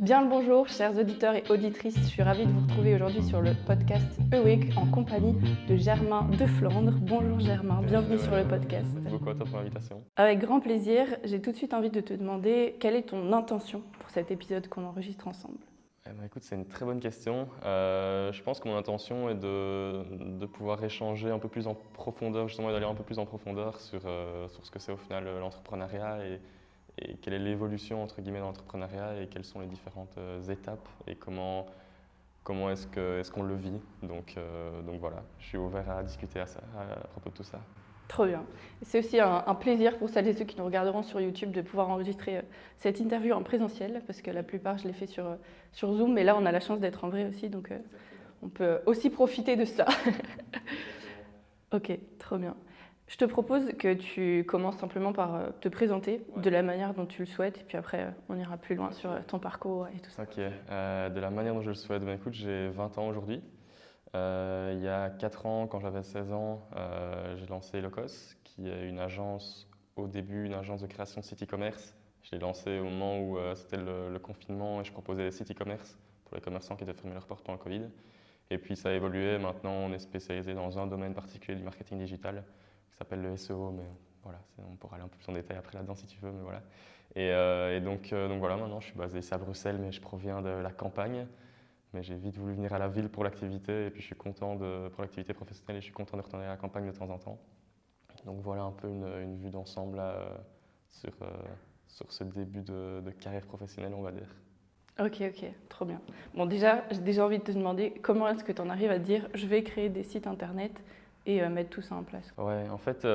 Bien le bonjour, chers auditeurs et auditrices. Je suis ravie de vous retrouver aujourd'hui sur le podcast Awake en compagnie de Germain de Flandre. Bonjour Germain, bienvenue sur le podcast. Merci beaucoup à toi pour l'invitation. Avec grand plaisir, j'ai tout de suite envie de te demander quelle est ton intention pour cet épisode qu'on enregistre ensemble. Écoute, c'est une très bonne question. Je pense que mon intention est de pouvoir échanger un peu plus en profondeur, justement, et d'aller un peu plus en profondeur sur ce que c'est au final l'entrepreneuriat et quelle est l'évolution entre guillemets de l'entrepreneuriat et quelles sont les différentes étapes et comment est-ce qu'on le vit. Donc voilà, je suis ouvert à discuter à propos de tout ça. Trop bien. C'est aussi un plaisir pour celles et ceux qui nous regarderont sur YouTube de pouvoir enregistrer cette interview en présentiel parce que la plupart je l'ai fait sur Zoom, mais là on a la chance d'être en vrai aussi, donc on peut aussi profiter de ça. Ok, trop bien. Je te propose que tu commences simplement par te présenter de la manière dont tu le souhaites et puis après on ira plus loin sur ton parcours et tout ça. Ok, de la manière dont je le souhaite, écoute, j'ai 20 ans aujourd'hui. Il y a 4 ans, quand j'avais 16 ans, j'ai lancé Locos, qui est une agence, au début, une agence de création de site e-commerce. Je l'ai lancé au moment où c'était le confinement et je proposais des sites e-commerce pour les commerçants qui devaient fermer leurs portes pendant le Covid. Et puis ça a évolué, maintenant on est spécialisé dans un domaine particulier du marketing digital qui s'appelle le SEO, mais voilà, on pourra aller un peu plus en détail après là-dedans si tu veux, mais voilà. Et donc voilà, maintenant je suis basé ici à Bruxelles, mais je proviens de la campagne. Mais j'ai vite voulu venir à la ville pour l'activité et puis je suis content pour l'activité professionnelle et je suis content de retourner à la campagne de temps en temps. Donc voilà un peu une vue d'ensemble sur ce début de carrière professionnelle, on va dire. Ok, trop bien. Bon, déjà, j'ai déjà envie de te demander comment est-ce que tu en arrives à te dire je vais créer des sites internet et mettre tout ça en place. Ouais, en fait,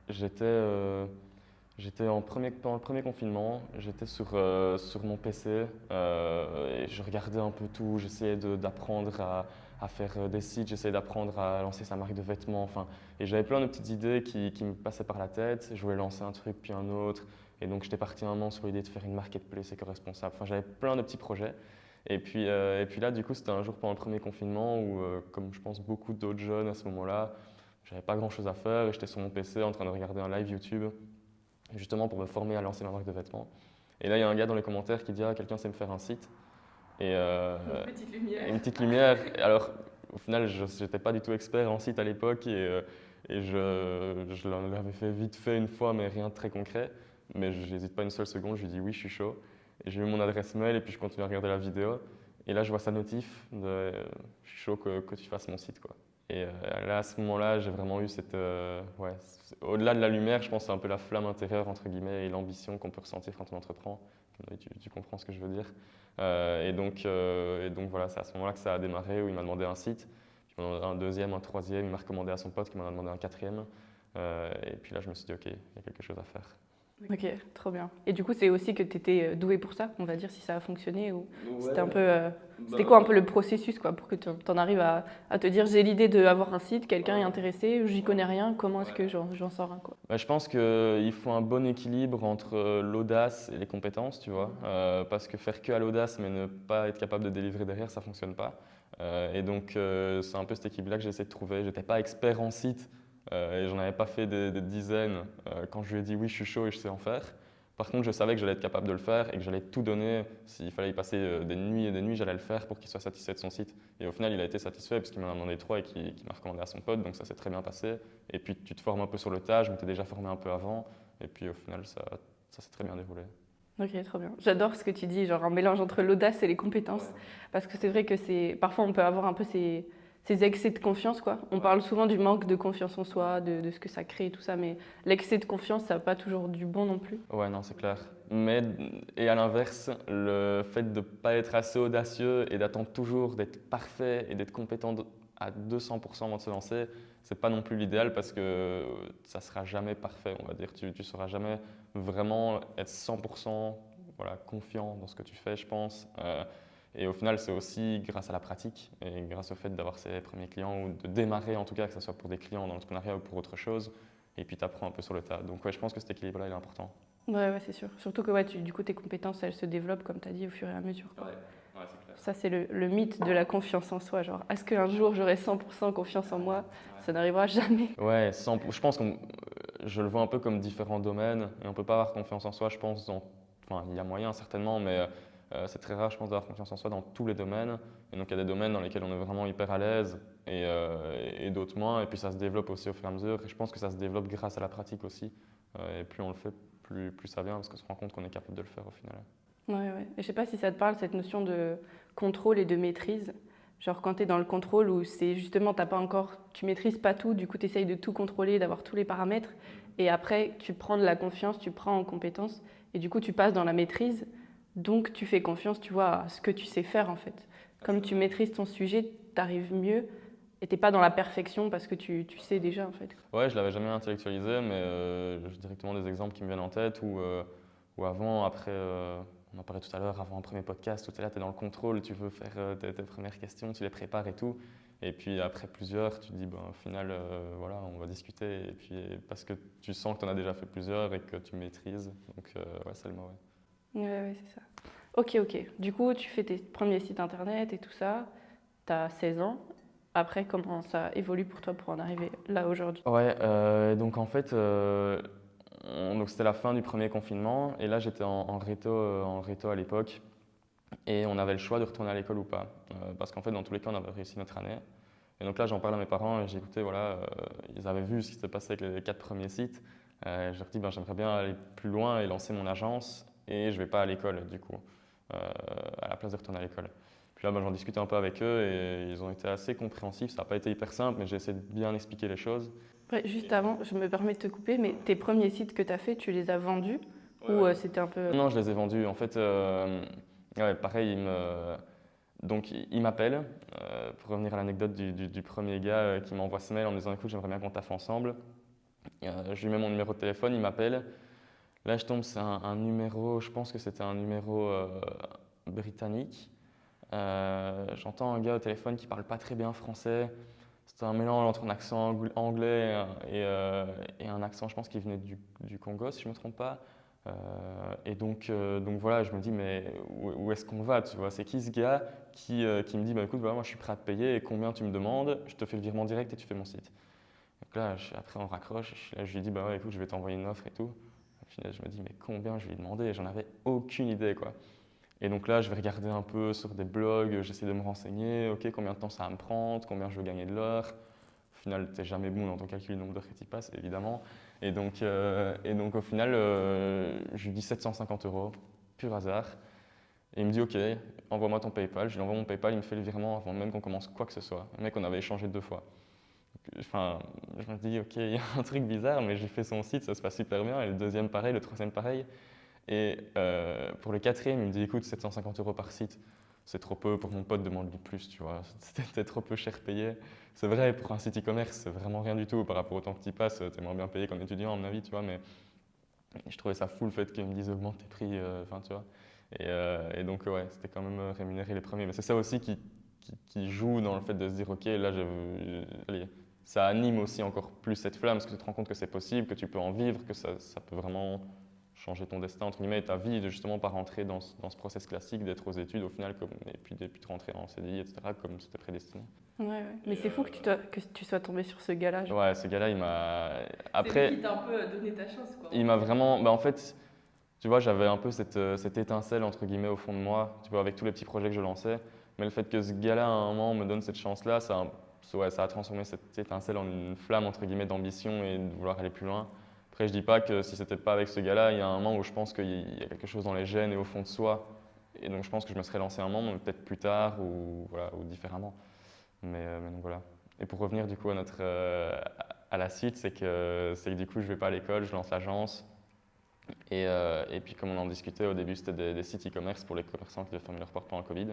j'étais pendant le premier confinement, j'étais sur mon PC et je regardais un peu tout, j'essayais d'apprendre à faire des sites, j'essayais d'apprendre à lancer sa marque de vêtements, enfin, et j'avais plein de petites idées qui me passaient par la tête, je voulais lancer un truc puis un autre, et donc j'étais parti un moment sur l'idée de faire une marketplace éco-responsable, enfin j'avais plein de petits projets. Et puis là, du coup, c'était un jour pendant le premier confinement où, comme je pense beaucoup d'autres jeunes à ce moment-là, j'avais pas grand-chose à faire et j'étais sur mon PC en train de regarder un live YouTube justement pour me former à lancer ma marque de vêtements. Et là, il y a un gars dans les commentaires qui dit « Ah, quelqu'un sait me faire un site ?» Et Une petite lumière. une petite lumière. Alors, au final, je n'étais pas du tout expert en site à l'époque et je l'avais fait vite fait une fois, mais rien de très concret. Mais je n'hésite pas une seule seconde, je lui dis « Oui, je suis chaud ». Et j'ai mis mon adresse mail et puis je continue à regarder la vidéo. Et là, je vois sa notif de « Je suis chaud que tu fasses mon site ». Et là, à ce moment-là, j'ai vraiment eu cette… au-delà de la lumière, je pense que c'est un peu la flamme intérieure, entre guillemets, et l'ambition qu'on peut ressentir quand on entreprend. Tu comprends ce que je veux dire. Et donc voilà, c'est à ce moment-là que ça a démarré, où il m'a demandé un site, puis il m'a demandé un deuxième, un troisième, il m'a recommandé à son pote qui m'en a demandé un quatrième. Et puis là, je me suis dit, OK, il y a quelque chose à faire. Ok, trop bien. Et du coup, c'est aussi que tu étais doué pour ça, on va dire, si ça a fonctionné ou c'était un peu… c'était quoi un peu le processus quoi, pour que tu en arrives à te dire j'ai l'idée d'avoir un site, quelqu'un est intéressé, j'y connais rien, comment est-ce que j'en sors un quoi. Je pense qu'il faut un bon équilibre entre l'audace et les compétences, tu vois, parce que faire que à l'audace mais ne pas être capable de délivrer derrière, ça ne fonctionne pas. Et donc, c'est un peu cet équilibre-là que j'ai essayé de trouver. Je n'étais pas expert en site et j'en avais pas fait des dizaines quand je lui ai dit oui, je suis chaud et je sais en faire. Par contre, je savais que j'allais être capable de le faire et que j'allais tout donner. S'il fallait y passer des nuits et des nuits, j'allais le faire pour qu'il soit satisfait de son site. Et au final, il a été satisfait parce qu'il m'en a demandé 3 et qu'il m'a recommandé à son pote, donc ça s'est très bien passé. Et puis tu te formes un peu sur le tas, je m'étais déjà formé un peu avant, et puis au final, ça s'est très bien déroulé. Ok, trop bien. J'adore ce que tu dis, genre un mélange entre l'audace et les compétences, parce que c'est vrai que parfois on peut avoir un peu ces excès de confiance quoi. On parle souvent du manque de confiance en soi, de ce que ça crée et tout ça, mais l'excès de confiance, ça n'a pas toujours du bon non plus. Ouais, non, c'est clair. Et à l'inverse, le fait de ne pas être assez audacieux et d'attendre toujours d'être parfait et d'être compétent à 200% avant de se lancer, c'est pas non plus l'idéal parce que ça sera jamais parfait, on va dire. Tu sauras jamais vraiment être 100% confiant dans ce que tu fais, je pense. Et au final, c'est aussi grâce à la pratique et grâce au fait d'avoir ses premiers clients ou de démarrer en tout cas, que ce soit pour des clients dans l'entrepreneuriat ou pour autre chose. Et puis tu apprends un peu sur le tas. Donc ouais, je pense que cet équilibre-là, il est important. Ouais, c'est sûr. Surtout que du coup, tes compétences, elles se développent, comme tu as dit, au fur et à mesure. Quoi. Ouais, c'est clair. Ça, c'est le mythe de la confiance en soi. Genre, est-ce qu'un jour, j'aurai 100% confiance en moi? Ça n'arrivera jamais. Ouais, je pense que je le vois un peu comme différents domaines et on ne peut pas avoir confiance en soi, je pense. Enfin, il y a moyen certainement, mais C'est très rare, je pense, d'avoir confiance en soi dans tous les domaines. Et donc, il y a des domaines dans lesquels on est vraiment hyper à l'aise et d'autres moins. Et puis, ça se développe aussi au fur et à mesure. Et je pense que ça se développe grâce à la pratique aussi. Et plus on le fait, plus ça vient parce qu'on se rend compte qu'on est capable de le faire au final. Ouais, ouais. Et je sais pas si ça te parle, cette notion de contrôle et de maîtrise. Genre quand tu es dans le contrôle où c'est justement, tu maîtrises pas tout, du coup tu essayes de tout contrôler, d'avoir tous les paramètres. Et après, tu prends de la confiance, tu prends en compétence. Et du coup, tu passes dans la maîtrise. Donc tu fais confiance, tu vois, à ce que tu sais faire en fait. Comme tu maîtrises ton sujet, tu arrives mieux. Et t'es pas dans la perfection parce que tu sais déjà en fait. Ouais, je l'avais jamais intellectualisé, mais j'ai directement des exemples qui me viennent en tête où avant, après, on en parlait tout à l'heure, avant un premier podcast, où tu es là, tu es dans le contrôle, tu veux faire tes premières questions, tu les prépares et tout. Et puis après plusieurs, tu te dis, ben, au final, voilà, on va discuter. Et puis parce que tu sens que tu en as déjà fait plusieurs et que tu maîtrises. Donc, ouais, c'est le mot. Ouais. Ouais, ouais, c'est ça. Ok, ok. Du coup, tu fais tes premiers sites internet et tout ça. Tu as 16 ans. Après, comment ça évolue pour toi pour en arriver là aujourd'hui? Ouais, donc en fait, donc c'était la fin du premier confinement. Et là, j'étais en réto à l'époque. Et on avait le choix de retourner à l'école ou pas. Parce qu'en fait, dans tous les cas, on avait réussi notre année. Et donc là, j'en parle à mes parents et j'ai écouté, voilà, ils avaient vu ce qui s'était passé avec les 4 premiers sites. Je leur dis, ben, j'aimerais bien aller plus loin et lancer mon agence et je ne vais pas à l'école, du coup, euh, à la place de retourner à l'école. Puis là, ben, j'en discutais un peu avec eux et ils ont été assez compréhensifs. Ça n'a pas été hyper simple, mais j'ai essayé de bien expliquer les choses. Ouais, juste avant, je me permets de te couper, mais tes premiers sites que tu as fait, tu les as vendus Ouais, ou ouais. c'était un peu. Non, je les ai vendus. En fait, ouais, pareil, donc il m'appelle, pour revenir à l'anecdote du premier gars qui m'envoie ce mail en me disant écoute, j'aimerais bien qu'on taffe ensemble. Je lui mets mon numéro de téléphone, il m'appelle. Là, je tombe, c'est un numéro, je pense que c'était un numéro britannique. J'entends un gars au téléphone qui parle pas très bien français. C'était un mélange entre un accent anglais et un accent, je pense, qui venait du Congo, si je ne me trompe pas. Donc voilà, je me dis, mais où est-ce qu'on va, tu vois? C'est qui ce gars qui me dit, bah, écoute, voilà, moi je suis prêt à te payer et combien tu me demandes? Je te fais le virement direct et tu fais mon site. Donc là, après on raccroche, je lui dis, bah ouais, écoute, je vais t'envoyer une offre et tout. Au final, je me dis, mais combien je vais lui demander? J'en avais aucune idée, quoi. Et donc là, je vais regarder un peu sur des blogs, j'essaie de me renseigner, ok, combien de temps ça va me prendre, combien je veux gagner de l'heure. Au final, tu n'es jamais bon dans ton calcul du nombre d'heures que tu passes, évidemment. Et donc au final, je lui dis 750 euros, pur hasard. Et il me dit, ok, envoie-moi ton PayPal. Je lui envoie mon PayPal, il me fait le virement avant même qu'on commence quoi que ce soit. Le mec, on avait échangé 2 fois. Enfin, je me dis, ok, il y a un truc bizarre, mais j'ai fait son site, ça se passe super bien. Et le deuxième, pareil, le troisième, pareil. Et pour le quatrième, il me dit écoute, 750 euros par site, c'est trop peu. Pour mon pote, demande-lui plus, tu vois. C'était trop peu cher payé. C'est vrai, pour un site e-commerce, c'est vraiment rien du tout par rapport au temps que tu y passes. Tu aimerais bien payer qu'en étudiant, à mon avis, tu vois. Mais je trouvais ça fou le fait qu'ils me disent augmente tes prix, enfin, tu vois. Et donc, ouais, c'était quand même rémunéré les premiers. Mais c'est ça aussi qui joue dans le fait de se dire ok, là, allez, ça anime aussi encore plus cette flamme parce que tu te rends compte que c'est possible, que tu peux en vivre, que ça peut vraiment changer ton destin, entre guillemets, et ta vie, de justement pas rentrer dans ce process classique d'être aux études au final, et puis de rentrer en CDI, etc., comme c'était prédestiné. Ouais, ouais. Mais c'est fou que tu sois tombé sur ce gars-là. Ouais, ce gars-là, il m'a. C'est lui Après, qui t'a un peu donné ta chance, quoi. il m'a vraiment. Bah, en fait, tu vois, j'avais un peu cette étincelle, entre guillemets, au fond de moi, tu vois, avec tous les petits projets que je lançais. Mais le fait que ce gars-là, à un moment, me donne cette chance-là, ouais, ça a transformé cette étincelle en une flamme, entre guillemets, d'ambition et de vouloir aller plus loin. Après, je dis pas que si c'était pas avec ce gars-là, il y a un moment où je pense qu'il y a quelque chose dans les gènes et au fond de soi. Et donc, je pense que je me serais lancé un moment, mais peut-être plus tard ou, voilà, ou différemment. Mais donc voilà. Et pour revenir du coup à la suite, c'est que du coup, je vais pas à l'école, je lance l'agence. Et puis, comme on en discutait au début, c'était des sites e-commerce pour les commerçants qui devaient fermer leurs portes pendant le Covid.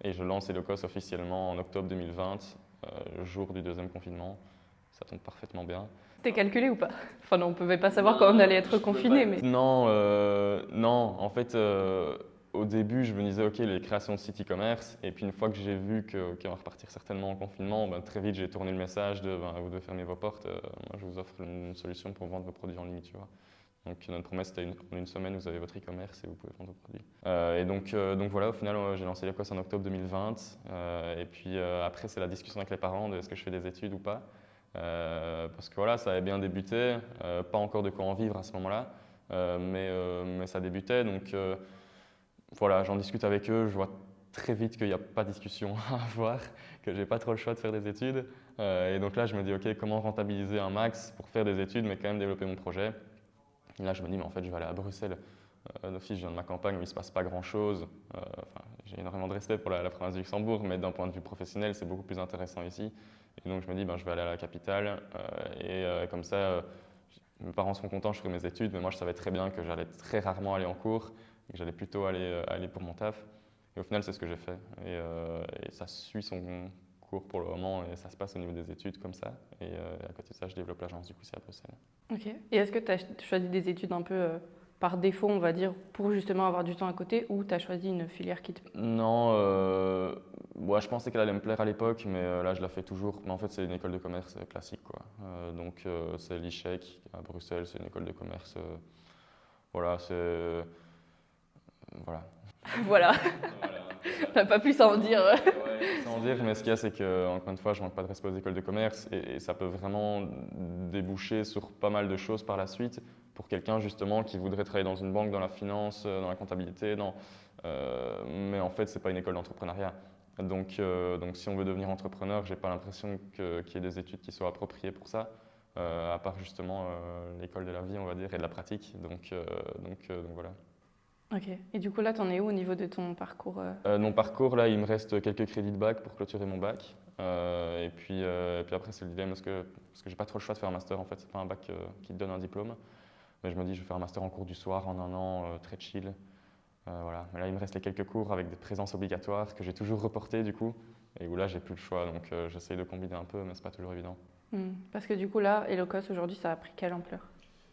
Et je lance Elocos officiellement en octobre 2020, jour du deuxième confinement. Ça tombe parfaitement bien. C'était calculé ou pas? Enfin, non, on ne pouvait pas savoir quand on allait être confiné, mais. Non, non. En fait, au début, je me disais, OK, les créations de sites e-commerce. Et puis, une fois que j'ai vu qu'on va repartir certainement en confinement, ben, très vite, j'ai tourné le message de ben, vous devez fermer vos portes. Moi, je vous offre une solution pour vendre vos produits en ligne, tu vois. Donc, notre promesse, c'était en une semaine, vous avez votre e-commerce et vous pouvez vendre vos produits. Donc voilà, au final, j'ai lancé l'Écosse en octobre 2020. Et puis, après, c'est la discussion avec les parents de est-ce que je fais des études ou pas. Parce que voilà, ça avait bien débuté, pas encore de quoi en vivre à ce moment-là, mais ça débutait. Donc voilà, j'en discute avec eux, je vois très vite qu'il n'y a pas de discussion à avoir, que j'ai pas trop le choix de faire des études. Et donc là, je me dis, OK, comment rentabiliser un max pour faire des études, mais quand même développer mon projet. Et là, je me dis, mais en fait, je vais aller à Bruxelles. D'office, je viens de ma campagne où il ne se passe pas grand-chose. Enfin, j'ai énormément de respect pour la province du Luxembourg, mais d'un point de vue professionnel, c'est beaucoup plus intéressant ici. Et donc, je me dis, ben, je vais aller à la capitale. Comme ça, mes parents seront contents, je ferai mes études, mais moi, je savais très bien que j'allais très rarement aller en cours et que j'allais plutôt aller pour mon taf. Et au final, c'est ce que j'ai fait. Et ça suit son cours pour le moment et ça se passe au niveau des études comme ça. Et à côté de ça, je développe l'agence du coup, c'est à Bruxelles. Ok. Et est-ce que tu as choisi des études un peu par défaut, on va dire, pour justement avoir du temps à côté, ou tu as choisi une filière qui te... Non, ouais, je pensais qu'elle allait me plaire à l'époque, mais là je la fais toujours. Mais en fait, c'est une école de commerce classique, quoi. C'est l'ICHEC à Bruxelles, c'est une école de commerce. Voilà, c'est. Voilà. Voilà, on n'a pas plus à en dire. Ouais, sans dire, mais ce qu'il y a, c'est que, encore une fois, je manque pas de respect aux écoles de commerce et ça peut vraiment déboucher sur pas mal de choses par la suite pour quelqu'un justement qui voudrait travailler dans une banque, dans la finance, dans la comptabilité, mais en fait, c'est pas une école d'entrepreneuriat. Donc, si on veut devenir entrepreneur, j'ai pas l'impression qu'il y ait des études qui soient appropriées pour ça, à part justement l'école de la vie, on va dire, et de la pratique. Donc voilà. Ok. Et du coup, là, tu en es où au niveau de ton parcours Mon parcours, là, il me reste quelques crédits de bac pour clôturer mon bac. Et puis après, c'est le dilemme parce que j'ai pas trop le choix de faire un master. En fait, c'est pas un bac qui te donne un diplôme. Mais je me dis, je vais faire un master en cours du soir en un an, très chill. Voilà. Mais là, il me reste les quelques cours avec des présences obligatoires que j'ai toujours reportées du coup. Et où là, j'ai plus le choix. Donc j'essaye de combiner un peu, mais c'est pas toujours évident. Parce que du coup, là, Elocos, aujourd'hui, ça a pris quelle ampleur?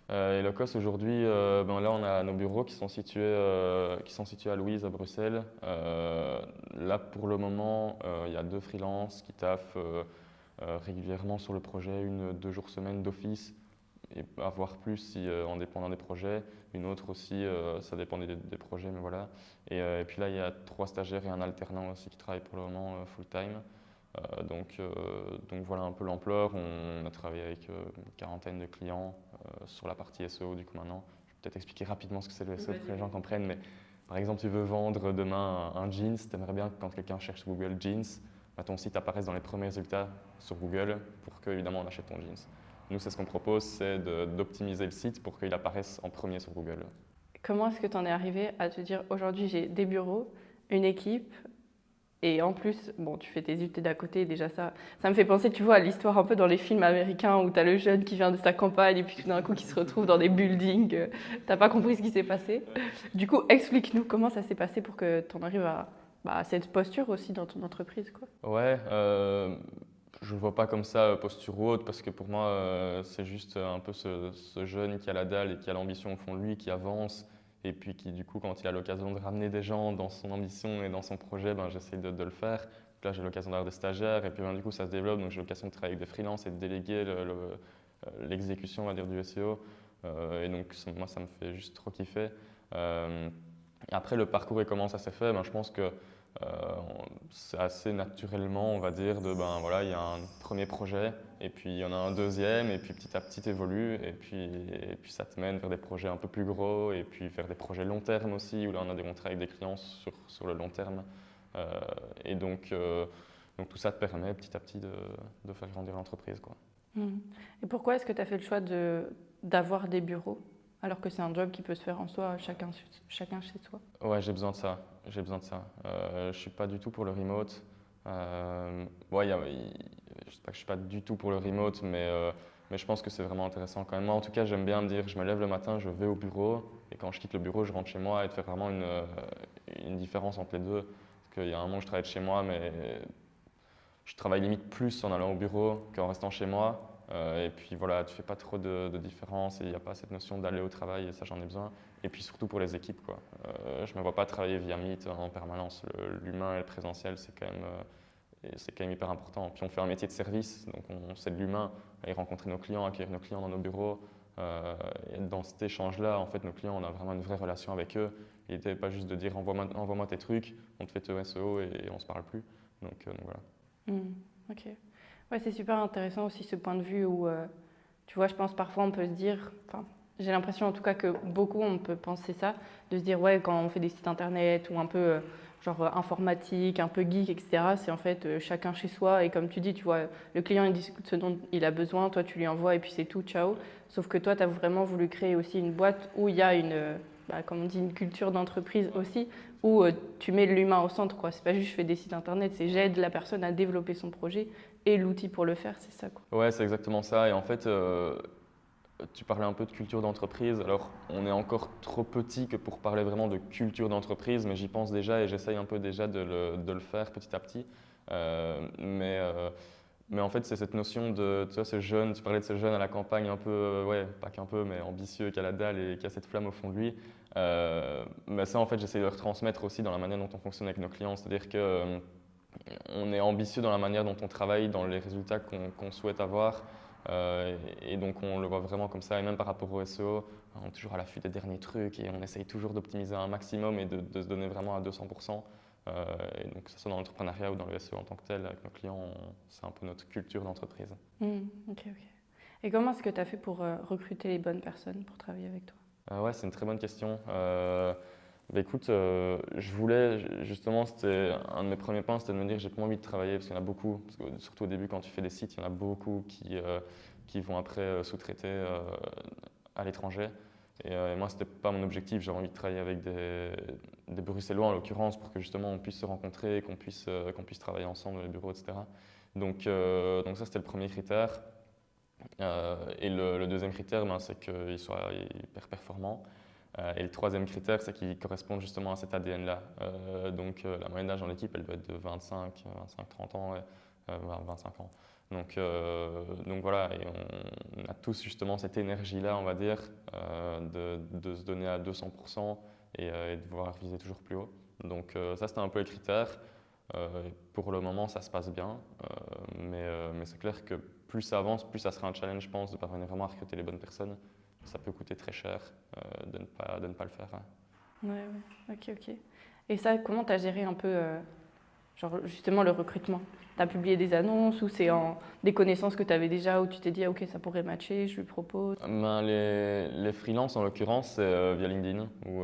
Et Locos aujourd'hui, là on a nos bureaux qui sont situés à Louise, à Bruxelles. Là pour le moment, il y a 2 freelances qui taffent régulièrement sur le projet, 1-2 jours semaine d'office, et à voir plus si, en dépendant des projets. Une autre aussi, ça dépend des projets, mais voilà. Et puis là il y a 3 stagiaires et un alternant aussi qui travaillent pour le moment full time. Donc voilà un peu l'ampleur. On a travaillé avec une quarantaine de clients sur la partie SEO du coup maintenant. Je vais peut-être expliquer rapidement ce que c'est le SEO pour que les gens comprennent. Mais par exemple, tu veux vendre demain un jeans, tu aimerais bien que quand quelqu'un cherche sur Google jeans, ton site apparaisse dans les premiers résultats sur Google pour qu'évidemment on achète ton jeans. Nous, c'est ce qu'on propose, c'est d'optimiser le site pour qu'il apparaisse en premier sur Google. Comment est-ce que tu en es arrivé à te dire aujourd'hui j'ai des bureaux, une équipe et en plus, bon, tu fais tes études à côté, déjà ça me fait penser, tu vois, à l'histoire un peu dans les films américains où tu as le jeune qui vient de sa campagne et puis tout d'un coup qui se retrouve dans des buildings, t'as pas compris ce qui s'est passé. Du coup, explique-nous comment ça s'est passé pour que tu en arrives à cette posture aussi dans ton entreprise, quoi. Ouais, je ne vois pas comme ça posture ou autre parce que pour moi, c'est juste un peu ce jeune qui a la dalle et qui a l'ambition au fond de lui, qui avance et puis qui, du coup, quand il a l'occasion de ramener des gens dans son ambition et dans son projet, ben, j'essaie de le faire. Donc là, j'ai l'occasion d'avoir des stagiaires et puis ben, du coup, ça se développe. Donc j'ai l'occasion de travailler avec des freelances et de déléguer l'exécution, on va dire, du SEO. Et donc, moi, ça me fait juste trop kiffer. Après, le parcours et comment ça s'est fait, ben, je pense que c'est assez naturellement, on va dire, ben voilà, il y a un premier projet, et puis il y en a un deuxième, et puis petit à petit évolue, et puis ça te mène vers des projets un peu plus gros, et puis vers des projets long terme aussi, où là on travaille avec des clients sur le long terme. Et donc tout ça te permet petit à petit de faire grandir l'entreprise, quoi. Et pourquoi est-ce que tu as fait le choix d'avoir des bureaux alors que c'est un job qui peut se faire en soi, chacun chez soi? Ouais, j'ai besoin de ça. J'ai besoin de ça. Je suis pas du tout pour le remote. Ouais, je sais pas que je suis pas du tout pour le remote, mais je pense que c'est vraiment intéressant quand même. Moi, en tout cas, j'aime bien me dire, je me lève le matin, je vais au bureau, et quand je quitte le bureau, je rentre chez moi et de faire vraiment une différence entre les deux. Parce qu'il y a un moment où je travaille de chez moi, mais je travaille limite plus en allant au bureau qu'en restant chez moi. Et puis voilà, tu fais pas trop de différence et il n'y a pas cette notion d'aller au travail et ça j'en ai besoin. Et puis surtout pour les équipes, quoi. Je ne me vois pas travailler via Meet en permanence. L'humain et le présentiel, c'est quand même hyper important. Puis on fait un métier de service, donc c'est de l'humain, aller rencontrer nos clients, accueillir nos clients dans nos bureaux. Et dans cet échange-là, en fait, nos clients, on a vraiment une vraie relation avec eux. Il n'était pas juste de dire envoie-moi tes trucs, on te fait tes SEO et on ne se parle plus. Donc voilà. Ok. Ouais, c'est super intéressant aussi ce point de vue où, tu vois, je pense parfois on peut se dire, enfin, J'ai l'impression en tout cas que beaucoup, on peut penser ça, de se dire ouais, quand on fait des sites internet ou un peu informatique, un peu geek, etc., c'est en fait chacun chez soi et comme tu dis, tu vois, le client il discute ce dont il a besoin, toi tu lui envoies et puis c'est tout, ciao. Sauf que toi, tu as vraiment voulu créer aussi une boîte où il y a une, comme on dit, une culture d'entreprise aussi, où tu mets l'humain au centre, quoi. C'est pas juste je fais des sites internet, c'est j'aide la personne à développer son projet et l'outil pour le faire, c'est ça, quoi. Ouais, c'est exactement ça. Et en fait, tu parlais un peu de culture d'entreprise. Alors, on est encore trop petit que pour parler vraiment de culture d'entreprise, mais j'y pense déjà et j'essaye un peu déjà de le faire petit à petit. Euh, mais, euh, mais en fait, c'est cette notion de, tu vois, ce jeune, tu parlais de ce jeune à la campagne un peu, ouais, pas qu'un peu, mais ambitieux, qui a la dalle et qui a cette flamme au fond de lui. Mais ça, en fait, j'essaie de le retransmettre aussi dans la manière dont on fonctionne avec nos clients. C'est-à-dire que on est ambitieux dans la manière dont on travaille, dans les résultats qu'on souhaite avoir. Et donc on le voit vraiment comme ça, et même par rapport au SEO, on est toujours à l'affût des derniers trucs et on essaye toujours d'optimiser un maximum et de se donner vraiment à 200%. Et donc que ce soit dans l'entrepreneuriat ou dans le SEO en tant que tel, avec nos clients, c'est un peu notre culture d'entreprise. Ok, ok. Et comment est-ce que tu as fait pour recruter les bonnes personnes pour travailler avec toi? Ouais, c'est une très bonne question. Bah écoute, je voulais justement, c'était un de mes premiers points, c'était de me dire j'ai pas envie de travailler parce qu'il y en a beaucoup, parce que surtout au début quand tu fais des sites, il y en a beaucoup qui vont après sous-traiter à l'étranger. Et moi, c'était pas mon objectif, j'avais envie de travailler avec des Bruxellois en l'occurrence pour que justement on puisse se rencontrer, qu'on puisse travailler ensemble dans les bureaux, etc. Donc ça, c'était le premier critère. Et le deuxième critère, ben, c'est qu'il soit hyper performant. Et le troisième critère, c'est qu'il corresponde justement à cet ADN-là. La moyenne d'âge dans l'équipe, elle doit être de 25-30 ans, ouais, 25 ans. Donc voilà, et on a tous justement cette énergie-là, on va dire, de se donner à 200% et de vouloir viser toujours plus haut. Ça, c'était un peu les critères. Pour le moment, ça se passe bien, mais c'est clair que plus ça avance, plus ça sera un challenge, je pense, de parvenir vraiment à recruter les bonnes personnes. Ça peut coûter très cher de ne pas le faire. Ouais, ouais. Ok, ok. Et ça, comment tu as géré un peu, genre justement le recrutement? Tu as publié des annonces ou c'est en des connaissances que tu avais déjà où tu t'es dit, ah, ok, ça pourrait matcher, je lui propose? Ben, les freelances, en l'occurrence, c'est via LinkedIn, où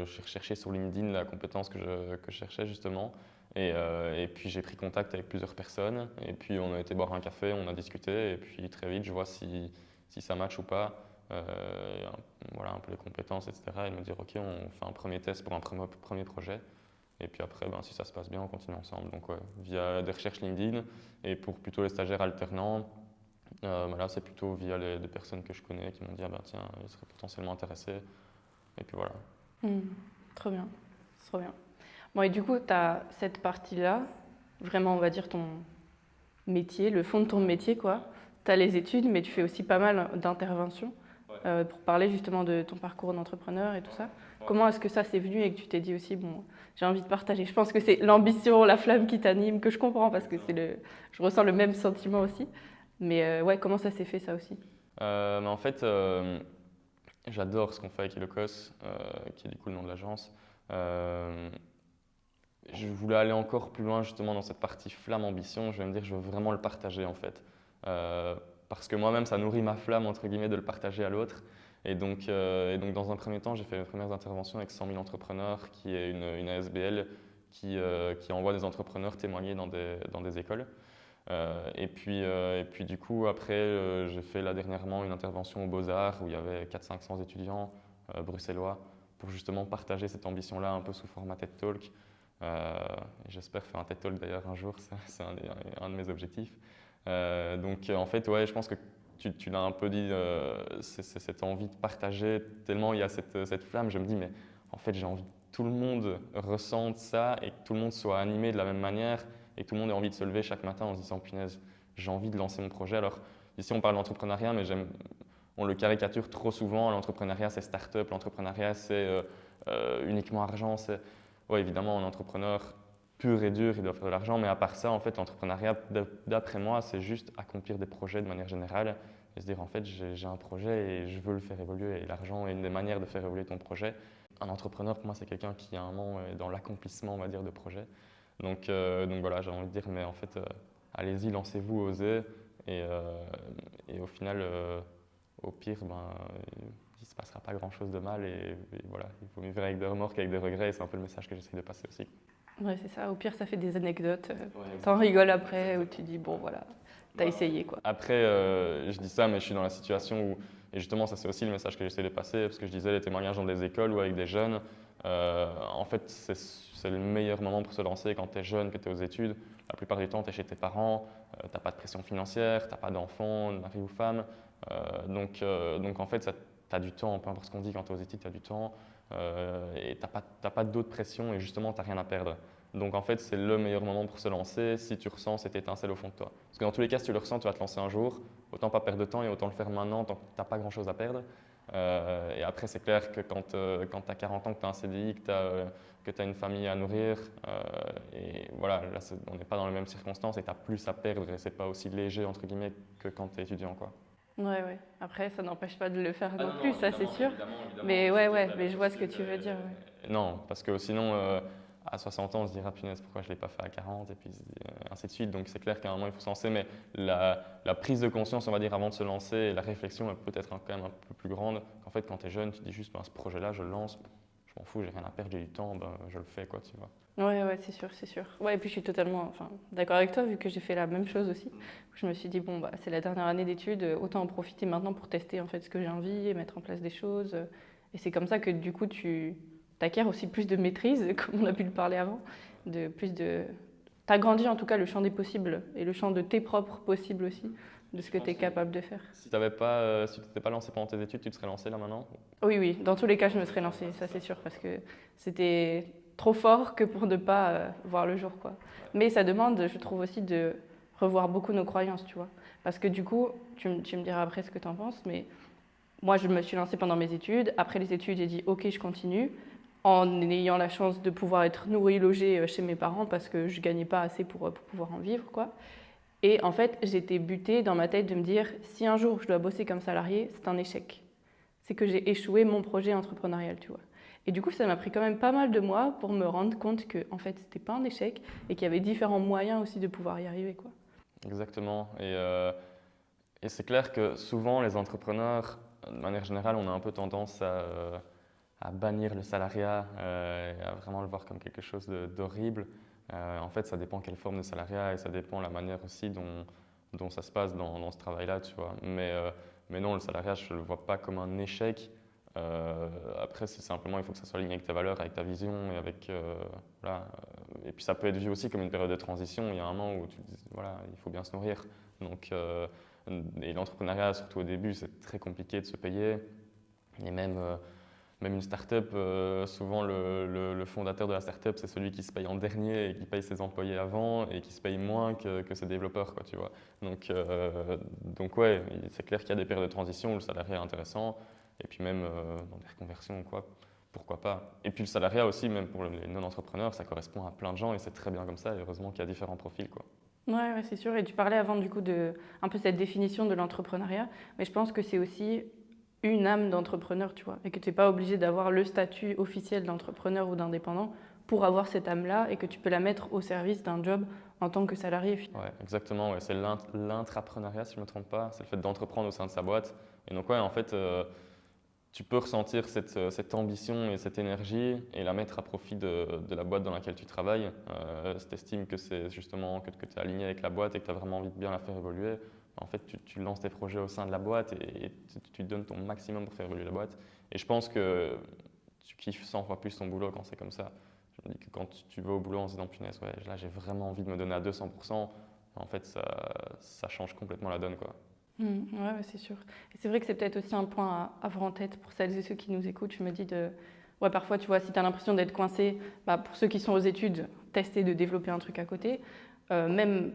j'ai recherché sur LinkedIn la compétence que je cherchais justement. Et puis j'ai pris contact avec plusieurs personnes, et puis on a été boire un café, on a discuté, et puis très vite je vois si ça match ou pas. Voilà un peu les compétences, etc. Et me dire, ok, on fait un premier test pour un premier projet. Et puis après, ben, si ça se passe bien, on continue ensemble. Donc ouais, via des recherches LinkedIn, et pour plutôt les stagiaires alternants, là, c'est plutôt via des personnes que je connais qui m'ont dit ah ben tiens, ils seraient potentiellement intéressés. Et puis voilà. Trop bien, trop bien. Bon, et du coup, tu as cette partie-là, vraiment, on va dire ton métier, le fond de ton métier, quoi. Tu as les études, mais tu fais aussi pas mal d'interventions pour parler justement de ton parcours d'entrepreneur et tout ça. Comment est-ce que ça s'est venu et que tu t'es dit aussi, bon, j'ai envie de partager. Je pense que c'est l'ambition, la flamme qui t'anime, que je comprends parce que je ressens le même sentiment aussi. Mais ouais, comment ça s'est fait ça aussi? Mais en fait, j'adore ce qu'on fait avec Elocos, qui est du coup le nom de l'agence. Je voulais aller encore plus loin justement dans cette partie flamme ambition. Je vais me dire, je veux vraiment le partager en fait. Parce que moi-même, ça nourrit ma flamme entre guillemets de le partager à l'autre. Et donc, dans un premier temps, j'ai fait mes premières interventions avec 100 000 entrepreneurs, qui est une ASBL qui envoie des entrepreneurs témoigner dans des écoles. Et puis du coup, après, j'ai fait là dernièrement une intervention aux Beaux-Arts où il y avait 400-500 étudiants bruxellois pour justement partager cette ambition-là un peu sous format TED Talk. J'espère faire un TED Talk d'ailleurs un jour, c'est un de mes objectifs. En fait, ouais, je pense que tu l'as un peu dit, c'est cette envie de partager, tellement il y a cette flamme, je me dis, mais en fait, j'ai envie que tout le monde ressente ça et que tout le monde soit animé de la même manière et que tout le monde ait envie de se lever chaque matin en se disant, punaise, j'ai envie de lancer mon projet. Alors, ici, on parle d'entrepreneuriat, mais on le caricature trop souvent. L'entrepreneuriat, c'est start-up, l'entrepreneuriat, c'est uniquement argent. Ouais, évidemment, un entrepreneur pur et dur, il doit faire de l'argent, mais à part ça, en fait, l'entrepreneuriat, d'après moi, c'est juste accomplir des projets de manière générale et se dire, en fait, j'ai un projet et je veux le faire évoluer. Et l'argent est une des manières de faire évoluer ton projet. Un entrepreneur, pour moi, c'est quelqu'un qui, à un moment, est dans l'accomplissement, on va dire, de projets. Donc voilà, j'ai envie de dire, mais en fait, allez-y, lancez-vous, osez. Et au final, au pire, ben, se passera pas grand-chose de mal et voilà, il faut mieux vivre avec des remords qu'avec des regrets et c'est un peu le message que j'essaie de passer aussi. Ouais, c'est ça. Au pire, ça fait des anecdotes. Ouais, T'en rigoles après, ou tu dis, bon, voilà, t'as essayé, quoi. Après, je dis ça, mais je suis dans la situation où, et justement, ça c'est aussi le message que j'essaie de passer, parce que je disais les témoignages dans des écoles ou avec des jeunes, en fait, c'est le meilleur moment pour se lancer quand tu es jeune, que tu es aux études. La plupart du temps, tu es chez tes parents, tu n'as pas de pression financière, tu n'as pas d'enfant, de mari ou femme. Donc en fait, tu as du temps, peu importe ce qu'on dit, quand tu es aux études, tu as du temps et tu n'as pas d'autres pressions et justement, tu n'as rien à perdre. Donc en fait, c'est le meilleur moment pour se lancer si tu ressens cette étincelle au fond de toi. Parce que dans tous les cas, si tu le ressens, tu vas te lancer un jour. Autant pas perdre de temps et autant le faire maintenant tant que tu n'as pas grand-chose à perdre. Et après, c'est clair que quand tu as 40 ans, que tu as un CDI, que tu as une famille à nourrir, et voilà, là, on n'est pas dans les mêmes circonstances et tu as plus à perdre et c'est pas aussi léger, entre guillemets, que quand tu es étudiant, quoi. Ouais, ouais. Après, ça n'empêche pas de le faire Ah non non, plus, non, ça c'est évidemment, sûr. évidemment, Mais je ouais, sais ouais, que mais la je vois ce que possible, tu veux dire. Ouais. Non, parce que sinon, à 60 ans, on se dira, punaise, pourquoi je ne l'ai pas fait à 40, et puis ainsi de suite. Donc c'est clair qu'à un moment, il faut se lancer, mais la prise de conscience, on va dire, avant de se lancer, et la réflexion, elle peut être quand même un peu plus grande. Qu'en fait, quand tu es jeune, tu te dis juste, ben, ce projet-là, je le lance, je m'en fous, j'ai rien à perdre, j'ai du temps, ben, je le fais, quoi, tu vois. Ouais, ouais, c'est sûr, c'est sûr. Ouais, et puis je suis totalement d'accord avec toi, vu que j'ai fait la même chose aussi. Je me suis dit, bon, bah, c'est la dernière année d'études, autant en profiter maintenant pour tester en fait ce que j'ai envie et mettre en place des choses. Et c'est comme ça que du coup, tu acquiers aussi plus de maîtrise, comme on a pu le parler avant, t'agrandis en tout cas le champ des possibles et le champ de tes propres possibles aussi, de ce que tu es capable de faire. Si tu t'étais pas lancé pendant tes études, tu te serais lancé là maintenant? Oui, oui, dans tous les cas, je me serais lancée, ça c'est sûr, parce que c'était trop fort que pour ne pas voir le jour, quoi. Mais ça demande, je trouve aussi, de revoir beaucoup nos croyances, tu vois. Parce que du coup, tu me diras après ce que tu en penses, mais moi, je me suis lancée pendant mes études. Après les études, j'ai dit, ok, je continue, en ayant la chance de pouvoir être nourrie, logée chez mes parents, parce que je gagnais pas assez pour pouvoir en vivre, quoi. Et en fait, j'étais butée dans ma tête de me dire, si un jour je dois bosser comme salarié, c'est un échec. C'est que j'ai échoué mon projet entrepreneurial, tu vois. Et du coup, ça m'a pris quand même pas mal de mois pour me rendre compte que, en fait, c'était pas un échec et qu'il y avait différents moyens aussi de pouvoir y arriver, quoi. Exactement. Et c'est clair que souvent, les entrepreneurs, de manière générale, on a un peu tendance à bannir le salariat, à vraiment le voir comme quelque chose d'horrible. En fait, ça dépend quelle forme de salariat et ça dépend la manière aussi dont ça se passe dans ce travail-là, tu vois. Mais non, le salariat, je ne le vois pas comme un échec. Après, c'est simplement, il faut que ça soit aligné avec tes valeurs, avec ta vision et avec voilà. Et puis ça peut être vu aussi comme une période de transition. Il y a un moment où tu te dis, voilà, il faut bien se nourrir. Donc, et l'entrepreneuriat, surtout au début, c'est très compliqué de se payer. Et même une start-up, souvent le fondateur de la start-up, c'est celui qui se paye en dernier et qui paye ses employés avant et qui se paye moins que ses développeurs, quoi, tu vois. Donc ouais, c'est clair qu'il y a des périodes de transition où le salariat est intéressant. Et puis même dans des reconversions, quoi, pourquoi pas. Et puis le salariat aussi, même pour les non-entrepreneurs, ça correspond à plein de gens et c'est très bien comme ça. Et heureusement qu'il y a différents profils, quoi. Ouais, ouais, c'est sûr. Et tu parlais avant, du coup, de un peu cette définition de l'entrepreneuriat. Mais je pense que c'est aussi une âme d'entrepreneur, tu vois. Et que tu n'es pas obligé d'avoir le statut officiel d'entrepreneur ou d'indépendant pour avoir cette âme-là et que tu peux la mettre au service d'un job en tant que salarié. Ouais, exactement. Ouais. C'est l'intrapreneuriat, si je ne me trompe pas. C'est le fait d'entreprendre au sein de sa boîte. Et donc, ouais, en fait, tu peux ressentir cette ambition et cette énergie et la mettre à profit de la boîte dans laquelle tu travailles. Si tu estimes que c'est justement que tu es aligné avec la boîte et que tu as vraiment envie de bien la faire évoluer, en fait, tu lances tes projets au sein de la boîte et tu donnes ton maximum pour faire évoluer la boîte. Et je pense que tu kiffes 100 fois plus ton boulot quand c'est comme ça. Je me dis que quand tu vas au boulot en se disant, punaise, ouais, là j'ai vraiment envie de me donner à 200%, en fait, ça change complètement la donne, quoi. Ouais, ouais, c'est sûr. Et c'est vrai que c'est peut-être aussi un point à avoir en tête pour celles et ceux qui nous écoutent. Je me dis ouais, parfois, tu vois, si tu as l'impression d'être coincé, bah, pour ceux qui sont aux études, tester de développer un truc à côté. Même,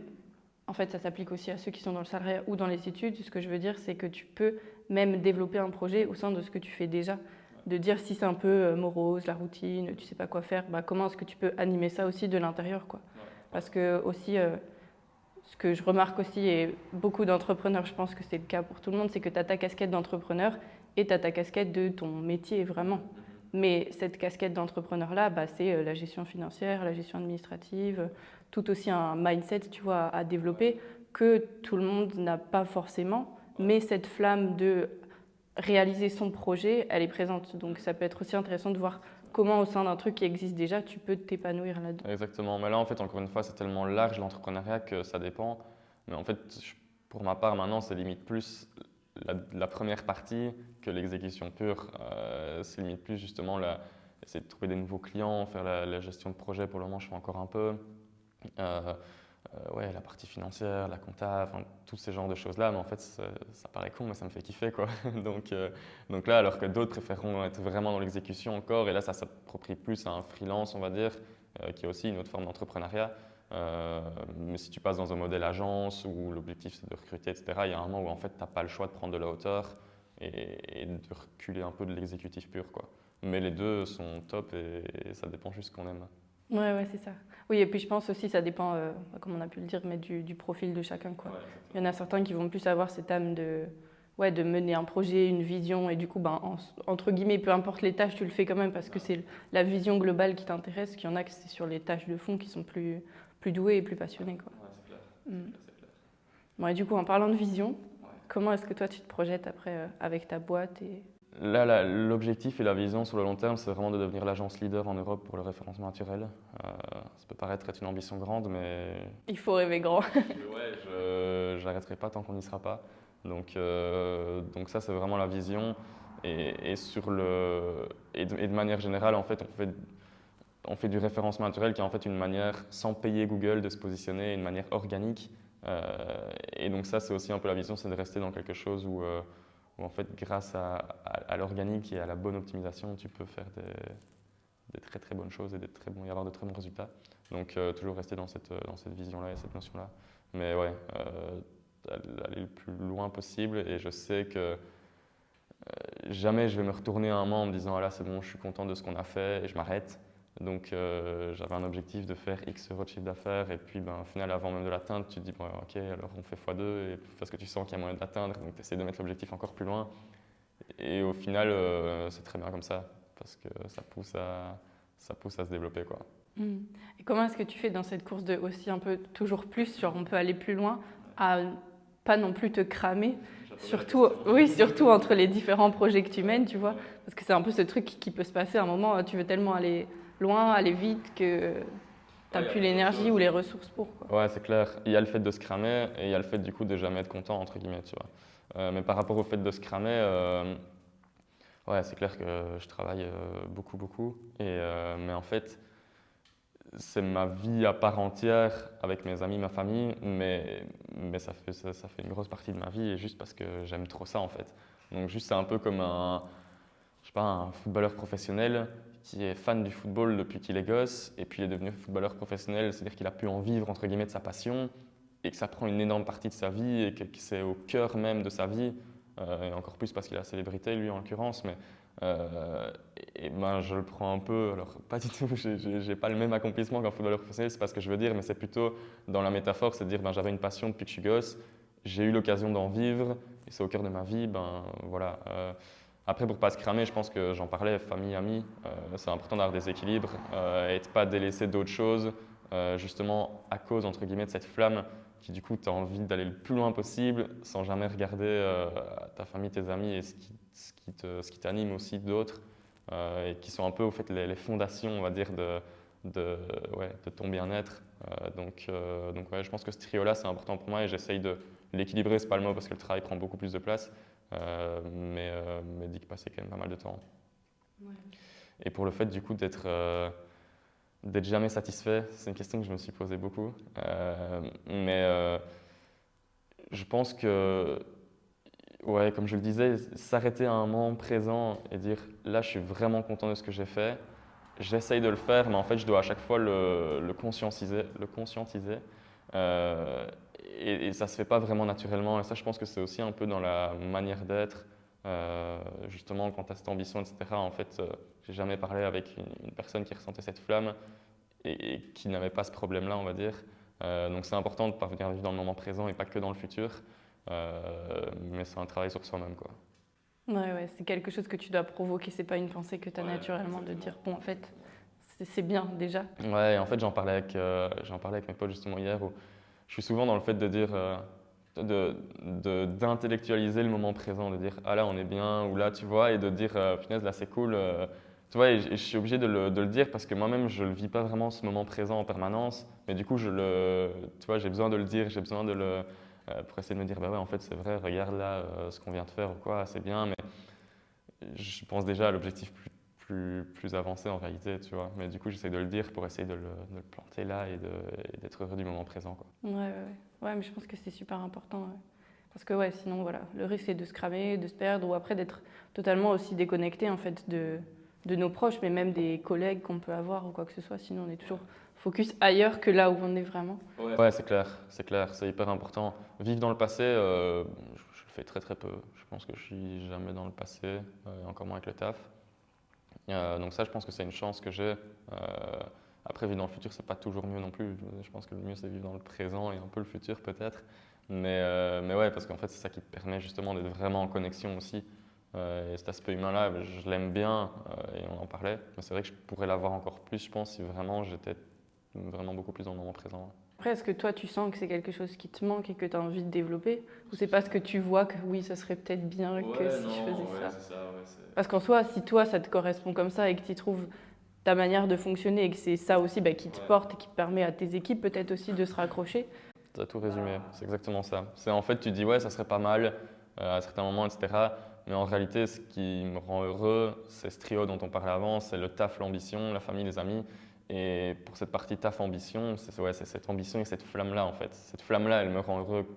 en fait, ça s'applique aussi à ceux qui sont dans le salariat ou dans les études. Ce que je veux dire, c'est que tu peux même développer un projet au sein de ce que tu fais déjà. De dire si c'est un peu morose, la routine, tu sais pas quoi faire, bah, comment est-ce que tu peux animer ça aussi de l'intérieur, quoi. Parce que aussi, ce que je remarque aussi, et beaucoup d'entrepreneurs, je pense que c'est le cas pour tout le monde, c'est que tu as ta casquette d'entrepreneur et tu as ta casquette de ton métier vraiment. Mais cette casquette d'entrepreneur-là, bah, c'est la gestion financière, la gestion administrative, tout aussi un mindset, tu vois, à développer que tout le monde n'a pas forcément. Mais cette flamme de réaliser son projet, elle est présente. Donc ça peut être aussi intéressant de voir comment au sein d'un truc qui existe déjà, tu peux t'épanouir là-dedans. Exactement. Mais là, en fait, encore une fois, c'est tellement large l'entrepreneuriat que ça dépend. Mais en fait, pour ma part, maintenant, c'est limite plus la première partie que l'exécution pure. C'est limite plus justement essayer de trouver des nouveaux clients, faire la gestion de projet. Pour le moment, je fais encore un peu. Euh, ouais, la partie financière, la compta, enfin, tous ces genres de choses-là. Mais en fait, ça paraît con, mais ça me fait kiffer, quoi. Donc là, alors que d'autres préféreront être vraiment dans l'exécution encore, et là, ça s'approprie plus à un freelance, on va dire, qui est aussi une autre forme d'entrepreneuriat. Mais si tu passes dans un modèle agence où l'objectif c'est de recruter, etc., il y a un moment où en fait, tu n'as pas le choix de prendre de la hauteur et de reculer un peu de l'exécutif pur, quoi. Mais les deux sont top et ça dépend juste ce qu'on aime. Ouais, c'est ça. Oui, et puis je pense aussi, ça dépend, comme on a pu le dire, mais du profil de chacun, quoi. Ouais, Il y en a certains qui vont plus avoir cette âme de mener un projet, une vision, et du coup, entre guillemets, peu importe les tâches, tu le fais quand même parce que c'est la vision globale qui t'intéresse, qu'il y en a que c'est sur les tâches de fond qui sont plus doués et plus passionnés, quoi. Ouais, c'est clair. Mm. C'est clair. Bon, et du coup, en parlant de vision, Ouais. comment est-ce que toi, tu te projettes après avec ta boîte Là, l'objectif et la vision sur le long terme, c'est vraiment de devenir l'agence leader en Europe pour le référencement naturel. Ça peut paraître être une ambition grande, mais Il faut rêver grand. ouais, je n'arrêterai pas tant qu'on n'y sera pas. Donc ça, c'est vraiment la vision. Et de manière générale, en fait, on fait du référencement naturel qui est en fait une manière, sans payer Google, de se positionner, une manière organique. Et donc ça, c'est aussi un peu la vision, c'est de rester dans quelque chose où en fait, grâce à l'organique et à la bonne optimisation, tu peux faire des très très bonnes choses et avoir de très bons résultats. Donc toujours rester dans cette vision-là et cette notion-là. Mais ouais, aller le plus loin possible. Et je sais que jamais je vais me retourner un moment en me disant ah là c'est bon, je suis content de ce qu'on a fait et je m'arrête. Donc j'avais un objectif de faire X euros de chiffre d'affaires et puis au final avant même de l'atteindre tu te dis bon, ok alors on fait x2 et parce que tu sens qu'il y a moyen de l'atteindre donc tu essaies de mettre l'objectif encore plus loin et au final c'est très bien comme ça parce que ça pousse à se développer quoi. Et comment est-ce que tu fais dans cette course de aussi un peu toujours plus, genre on peut aller plus loin, à pas non plus te cramer, surtout entre les différents projets que tu mènes, tu vois, parce que c'est un peu ce truc qui peut se passer à un moment, tu veux tellement aller loin, aller vite que t'as plus l'énergie ou les ressources pour, quoi. Ouais, c'est clair. Il y a le fait de se cramer et il y a le fait du coup de jamais être content entre guillemets, tu vois. Mais par rapport au fait de se cramer, ouais, c'est clair que je travaille beaucoup mais en fait c'est ma vie à part entière avec mes amis, ma famille, mais ça fait une grosse partie de ma vie et juste parce que j'aime trop ça en fait. Donc juste c'est un peu comme je sais pas, un footballeur professionnel qui est fan du football depuis qu'il est gosse et puis il est devenu footballeur professionnel, c'est-à-dire qu'il a pu en vivre entre guillemets de sa passion et que ça prend une énorme partie de sa vie et que c'est au cœur même de sa vie, et encore plus parce qu'il a la célébrité lui en l'occurrence, mais et ben, je le prends un peu, alors pas du tout, j'ai pas le même accomplissement qu'un footballeur professionnel, c'est pas ce que je veux dire, mais c'est plutôt dans la métaphore, c'est de dire ben, j'avais une passion depuis que je suis gosse, j'ai eu l'occasion d'en vivre et c'est au cœur de ma vie, ben voilà. Après, pour ne pas se cramer, je pense que j'en parlais, famille, amis, c'est important d'avoir des équilibres et de ne pas délaisser d'autres choses, justement à cause, entre guillemets, de cette flamme qui, du coup, tu as envie d'aller le plus loin possible sans jamais regarder ta famille, tes amis et ce qui t'anime aussi d'autres et qui sont un peu, au fait, les fondations, on va dire, ouais, de ton bien-être. Donc ouais, je pense que ce trio-là, c'est important pour moi et j'essaye de l'équilibrer, c'est pas le mot parce que le travail prend beaucoup plus de place. Mais d'y passer quand même pas mal de temps. Ouais. Et pour le fait du coup d'être jamais satisfait, c'est une question que je me suis posée beaucoup. Mais je pense que, ouais, comme je le disais, s'arrêter à un moment présent et dire là je suis vraiment content de ce que j'ai fait, j'essaye de le faire, mais en fait je dois à chaque fois le conscientiser. Euh, et ça ne se fait pas vraiment naturellement. Et ça, je pense que c'est aussi un peu dans la manière d'être. Justement, quand tu as cette ambition, etc., en fait, j'ai jamais parlé avec une personne qui ressentait cette flamme et qui n'avait pas ce problème-là, on va dire. Donc c'est important de parvenir à vivre dans le moment présent et pas que dans le futur. Mais c'est un travail sur soi-même, quoi. Ouais, c'est quelque chose que tu dois provoquer, c'est pas une pensée que tu as naturellement de dire bon en fait c'est bien déjà. Ouais, en fait j'en parlais avec mes potes justement hier où je suis souvent dans le fait de dire d'intellectualiser le moment présent, de dire ah là on est bien, ou là tu vois, et de dire punaise là c'est cool. Tu vois, et je suis obligé de le dire parce que moi-même je le vis pas vraiment ce moment présent en permanence, mais du coup tu vois, j'ai besoin de le dire, j'ai besoin de pour essayer de me dire bah ouais en fait c'est vrai, regarde là ce qu'on vient de faire ou quoi, c'est bien, mais je pense déjà à l'objectif plus avancé en réalité, tu vois. Mais du coup, j'essaie de le dire pour essayer de le planter là et d'être heureux du moment présent, quoi. Ouais, ouais, ouais. Ouais, mais je pense que c'est super important. Ouais. Parce que ouais, sinon, voilà, le risque c'est de se cramer, de se perdre, ou après d'être totalement aussi déconnecté en fait de nos proches, mais même des collègues qu'on peut avoir ou quoi que ce soit. Sinon, on est toujours focus ailleurs que là où on est vraiment. Ouais, c'est clair, c'est hyper important. Vivre dans le passé, je le fais très très peu. Je pense que je suis jamais dans le passé, encore moins avec le taf. Donc ça, je pense que c'est une chance que j'ai. Après, vivre dans le futur, c'est pas toujours mieux non plus. Je pense que le mieux, c'est vivre dans le présent et un peu le futur peut-être. Mais ouais, parce qu'en fait, c'est ça qui te permet justement d'être vraiment en connexion aussi. Et cet aspect humain-là, je l'aime bien et on en parlait. Mais c'est vrai que je pourrais l'avoir encore plus, je pense, si vraiment j'étais vraiment beaucoup plus dans le moment présent. Après, est-ce que toi, tu sens que c'est quelque chose qui te manque et que tu as envie de développer? Ou c'est parce que tu vois que oui, ça serait peut-être bien que si je faisais ça? c'est ça. Parce qu'en soi, si toi, ça te correspond comme ça et que tu trouves ta manière de fonctionner et que c'est ça aussi qui te porte et qui permet à tes équipes peut-être aussi de se raccrocher. Tu as tout résumé, c'est exactement ça. C'est en fait, tu dis ouais, ça serait pas mal à certains moments, etc. Mais en réalité, ce qui me rend heureux, c'est ce trio dont on parlait avant, c'est le taf, l'ambition, la famille, les amis. Et pour cette partie taf, ambition, c'est cette ambition et cette flamme-là en fait. Cette flamme-là, elle me rend heureux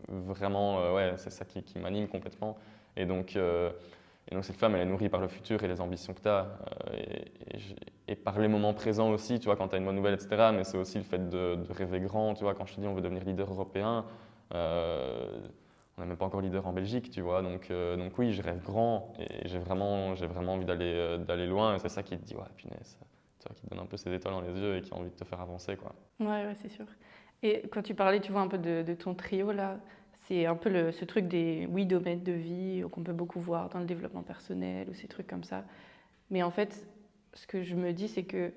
vraiment, ouais, c'est ça qui m'anime complètement. Et donc, cette flamme, elle est nourrie par le futur et les ambitions que tu as. Et par les moments présents aussi, tu vois, quand tu as une bonne nouvelle, etc. Mais c'est aussi le fait de rêver grand, tu vois, quand je te dis on veut devenir leader européen, on n'est même pas encore leader en Belgique, tu vois. Donc oui, je rêve grand et j'ai vraiment envie d'aller loin. Et c'est ça qui te dit, ouais, punaise, tu vois, qui te donne un peu ces étoiles dans les yeux et qui a envie de te faire avancer, quoi. Ouais, c'est sûr. Et quand tu parlais, tu vois, un peu de ton trio là, c'est un peu ce truc des 8 domaines de vie qu'on peut beaucoup voir dans le développement personnel ou ces trucs comme ça. Mais en fait, ce que je me dis, c'est que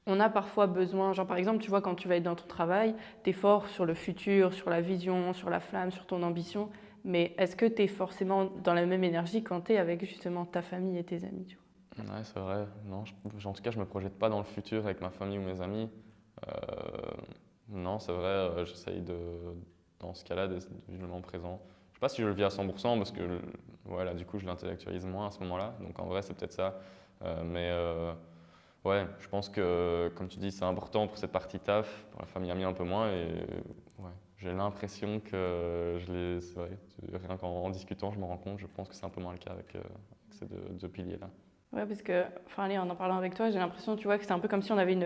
on a parfois besoin, genre par exemple, tu vois, quand tu vas être dans ton travail, tu es fort sur le futur, sur la vision, sur la flamme, sur ton ambition, mais est-ce que tu es forcément dans la même énergie quand tu es avec justement ta famille et tes amis, tu vois? Ouais, c'est vrai. Non, en tout cas, je me projette pas dans le futur avec ma famille ou mes amis. Euh, non, c'est vrai, j'essaye dans ce cas-là, de vivre le moment présent. Je sais pas si je le vis à 100% parce que ouais, là, du coup, je l'intellectualise moins à ce moment-là. Donc en vrai, c'est peut-être ça. Ouais, je pense que, comme tu dis, c'est important pour cette partie taf, pour la famille amie un peu moins. Et ouais, j'ai l'impression que c'est vrai, rien qu'en discutant, je me rends compte, je pense que c'est un peu moins le cas avec ces deux piliers-là. Ouais, parce que, enfin, allez, en parlant avec toi, j'ai l'impression, tu vois, que c'est un peu comme si on avait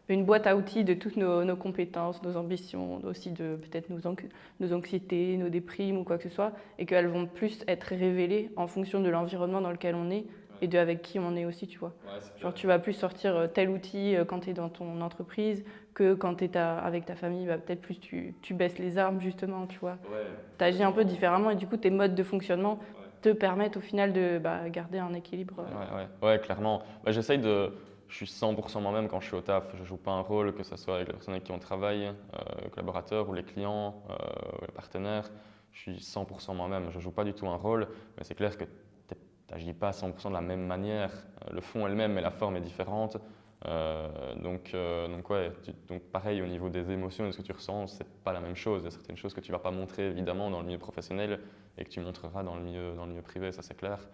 une boîte à outils de toutes nos compétences, nos ambitions, aussi de peut-être nos anxiétés, nos déprimes ou quoi que ce soit, et qu'elles vont plus être révélées en fonction de l'environnement dans lequel on est et de avec qui on est aussi, tu vois. Ouais, Genre, tu vas plus sortir tel outil quand tu es dans ton entreprise que quand tu es avec ta famille, peut-être plus tu baisses les armes, justement, tu vois. Ouais. Tu agis un peu différemment et du coup, tes modes de fonctionnement te permettent au final de garder un équilibre. Ouais, clairement. Je suis 100% moi-même quand je suis au taf. Je joue pas un rôle, que ce soit avec les personnes avec qui on travaille, les collaborateurs ou les clients, les partenaires. Je suis 100% moi-même. Je joue pas du tout un rôle, mais c'est clair que tu n'agis pas à 100% de la même manière. Le fond est le même, mais la forme est différente. Donc pareil au niveau des émotions et de ce que tu ressens, c'est pas la même chose. Il y a certaines choses que tu vas pas montrer évidemment dans le milieu professionnel et que tu montreras dans le milieu privé, ça c'est clair.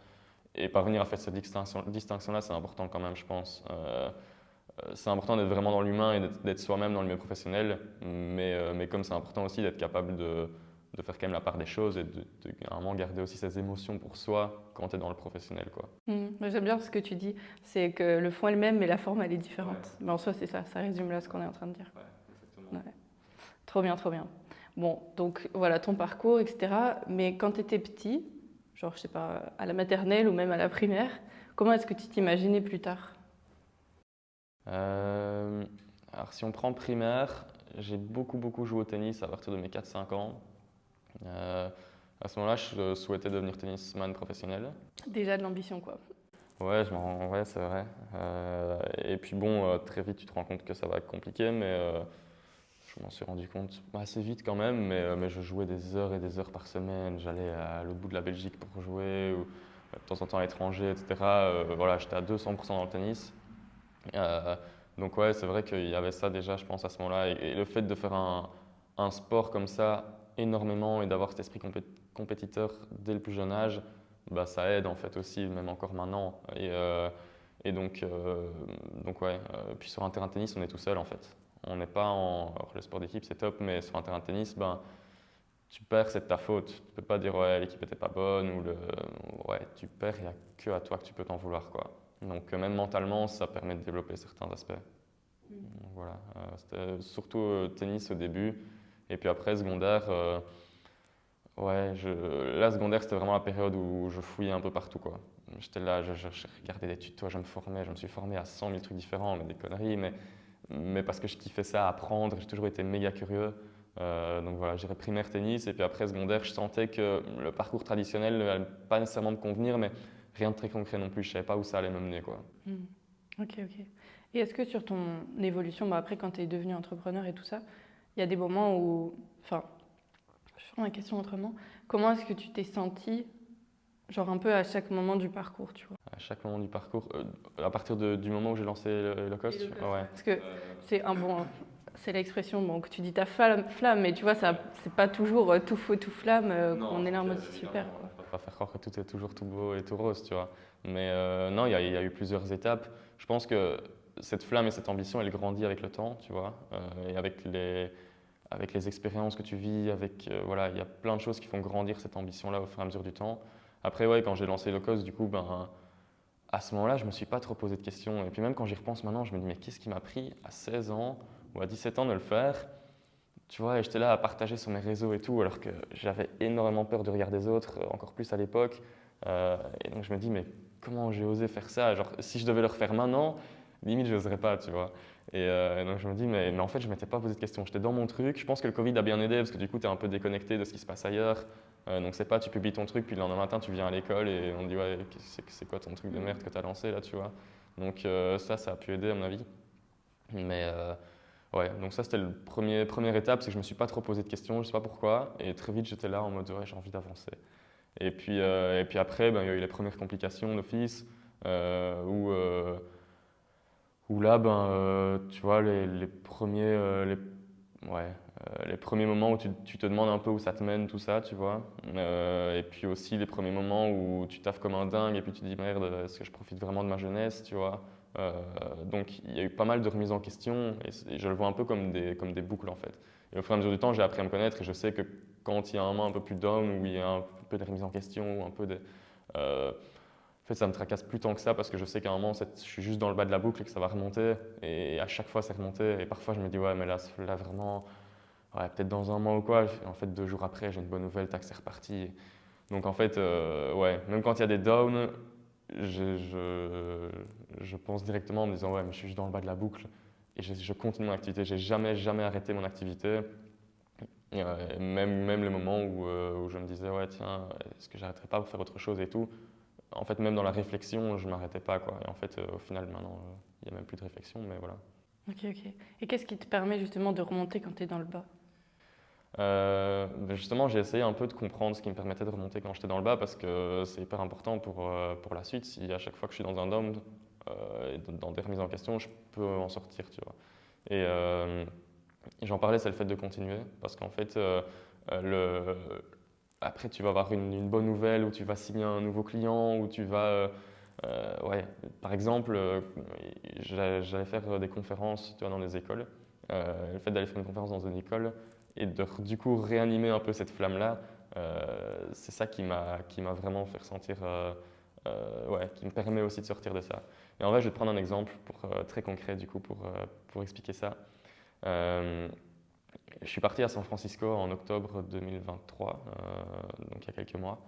Et parvenir à faire cette distinction-là, c'est important quand même, je pense. C'est important d'être vraiment dans l'humain et d'être soi-même dans le milieu professionnel, mais comme c'est important aussi d'être capable de faire quand même la part des choses et à un moment garder aussi ses émotions pour soi quand tu es dans le professionnel, quoi. J'aime bien ce que tu dis, c'est que le fond est le même, mais la forme elle est différente. Ouais. Mais en soi, c'est ça résume là ce qu'on est en train de dire. Ouais, exactement. Ouais. Trop bien, trop bien. Bon, donc voilà ton parcours, etc. Mais quand tu étais petit, genre, je sais pas, à la maternelle ou même à la primaire, comment est-ce que tu t'imaginais plus tard? Alors si on prend primaire, j'ai beaucoup joué au tennis à partir de mes 4-5 ans. À ce moment-là, je souhaitais devenir tennisman professionnel. Déjà de l'ambition, quoi. Ouais, ouais, c'est vrai. Et puis bon, très vite, tu te rends compte que ça va être compliqué, mais je m'en suis rendu compte assez vite quand même, mais je jouais des heures et des heures par semaine. J'allais à l'autre bout de la Belgique pour jouer, ou de temps en temps à l'étranger, etc. Voilà, j'étais à 200% dans le tennis. Euh, donc ouais, c'est vrai qu'il y avait ça déjà, je pense, à ce moment-là. Et le fait de faire un sport comme ça énormément et d'avoir cet esprit compétiteur dès le plus jeune âge, bah, ça aide en fait aussi, même encore maintenant. Et donc ouais, puis sur un terrain de tennis, on est tout seul en fait. On n'est pas en. Alors, le sport d'équipe, c'est top, mais sur un terrain de tennis, ben, tu perds, c'est de ta faute. Tu peux pas dire ouais, l'équipe n'était pas bonne ouais, tu perds, il n'y a que à toi que tu peux t'en vouloir quoi. Donc même mentalement, ça permet de développer certains aspects. Donc, voilà, c'était surtout tennis au début, et puis après secondaire, ouais, là secondaire c'était vraiment la période où je fouillais un peu partout quoi. J'étais là, je regardais des tutos, je me suis formé à 100 000 trucs différents, mais des conneries, mais parce que je kiffais ça, apprendre, j'ai toujours été méga curieux. Donc voilà, j'irais primaire tennis et puis après secondaire, je sentais que le parcours traditionnel n'allait pas nécessairement me convenir, mais rien de très concret non plus. Je savais pas où ça allait me mener quoi. Ok, ok. Et est-ce que sur ton évolution, bah après quand tu es devenu entrepreneur et tout ça, il y a des moments où, enfin, je vais faire ma question autrement, comment est-ce que tu t'es senti, genre un peu à chaque moment du parcours, tu vois? À chaque moment du parcours, à partir du moment où j'ai lancé le cost, ouais. Parce que c'est un bon, c'est l'expression bon, que tu dis ta flamme, mais tu vois, ça, c'est pas toujours tout feu, tout flamme, qu'on est là en mode c'est super, quoi. Je ne peux pas faire croire que tout est toujours tout beau et tout rose, tu vois. Mais non, il y a eu plusieurs étapes. Je pense que cette flamme et cette ambition, elle grandit avec le temps, tu vois, et avec les expériences que tu vis, voilà, il y a plein de choses qui font grandir cette ambition-là au fur et à mesure du temps. Après, ouais, quand j'ai lancé Locos, du coup, ben, à ce moment-là, je ne me suis pas trop posé de questions. Et puis même quand j'y repense maintenant, je me dis, mais qu'est-ce qui m'a pris à 16 ans ou à 17 ans de le faire? Tu vois, et j'étais là à partager sur mes réseaux et tout, alors que j'avais énormément peur du regard des autres, encore plus à l'époque. Et donc je me dis, mais comment j'ai osé faire ça? Genre, si je devais le refaire maintenant, limite, je n'oserais pas, tu vois. Et donc je me dis, mais en fait, je ne m'étais pas posé de questions. J'étais dans mon truc. Je pense que le Covid a bien aidé, parce que du coup, tu es un peu déconnecté de ce qui se passe ailleurs. Donc c'est pas, tu publies ton truc, puis le lendemain matin, tu viens à l'école et on te dit, ouais, c'est quoi ton truc de merde que tu as lancé là, tu vois. Donc ça a pu aider à mon avis. Mais ouais, donc ça c'était le première étape, c'est que je me suis pas trop posé de questions, je sais pas pourquoi, et très vite j'étais là en mode ouais, j'ai envie d'avancer. Et puis après, ben, il y a eu les premières complications d'office, où là, ben, tu vois, les premiers, les premiers moments où tu te demandes un peu où ça te mène, tout ça, tu vois. Et puis aussi les premiers moments où tu taffes comme un dingue et puis tu te dis merde, est-ce que je profite vraiment de ma jeunesse, tu vois. Donc il y a eu pas mal de remises en question et je le vois un peu comme des boucles en fait. Et au fur et à mesure du temps, j'ai appris à me connaître et je sais que quand il y a un moment un peu plus down, où il y a un peu de remise en question, ou un peu de. En fait, ça me tracasse plus tant que ça parce que je sais qu'à un moment, je suis juste dans le bas de la boucle et que ça va remonter. Et à chaque fois, c'est remonté. Et parfois, je me dis, ouais, mais là vraiment, ouais, peut-être dans un mois ou quoi. En fait, 2 jours après, j'ai une bonne nouvelle, tac, c'est reparti. Donc en fait, ouais, même quand il y a des downs, je pense directement en me disant, ouais, mais je suis juste dans le bas de la boucle. Et je continue mon activité. J'ai jamais arrêté mon activité. Et, même les moments où je me disais, ouais, tiens, est-ce que j'arrêterais pas pour faire autre chose et tout. En fait, même dans la réflexion, je ne m'arrêtais pas, quoi. Et en fait, au final, maintenant, il n'y a même plus de réflexion, mais voilà. Ok, ok. Et qu'est-ce qui te permet justement de remonter quand tu es dans le bas? Ben justement, j'ai essayé un peu de comprendre ce qui me permettait de remonter quand j'étais dans le bas parce que c'est hyper important pour la suite. Si à chaque fois que je suis dans un down et dans des remises en question, je peux en sortir, tu vois. Et j'en parlais, c'est le fait de continuer parce qu'en fait, après, tu vas avoir une bonne nouvelle où tu vas signer un nouveau client, où tu vas. Ouais, par exemple, j'allais faire des conférences, tu vois, dans des écoles. Le fait d'aller faire une conférence dans une école et de du coup réanimer un peu cette flamme-là, c'est ça qui m'a vraiment fait ressentir, ouais, qui me permet aussi de sortir de ça. Et en vrai, je vais te prendre un exemple très concret du coup pour expliquer ça. Je suis parti à San Francisco en octobre 2023, donc il y a quelques mois.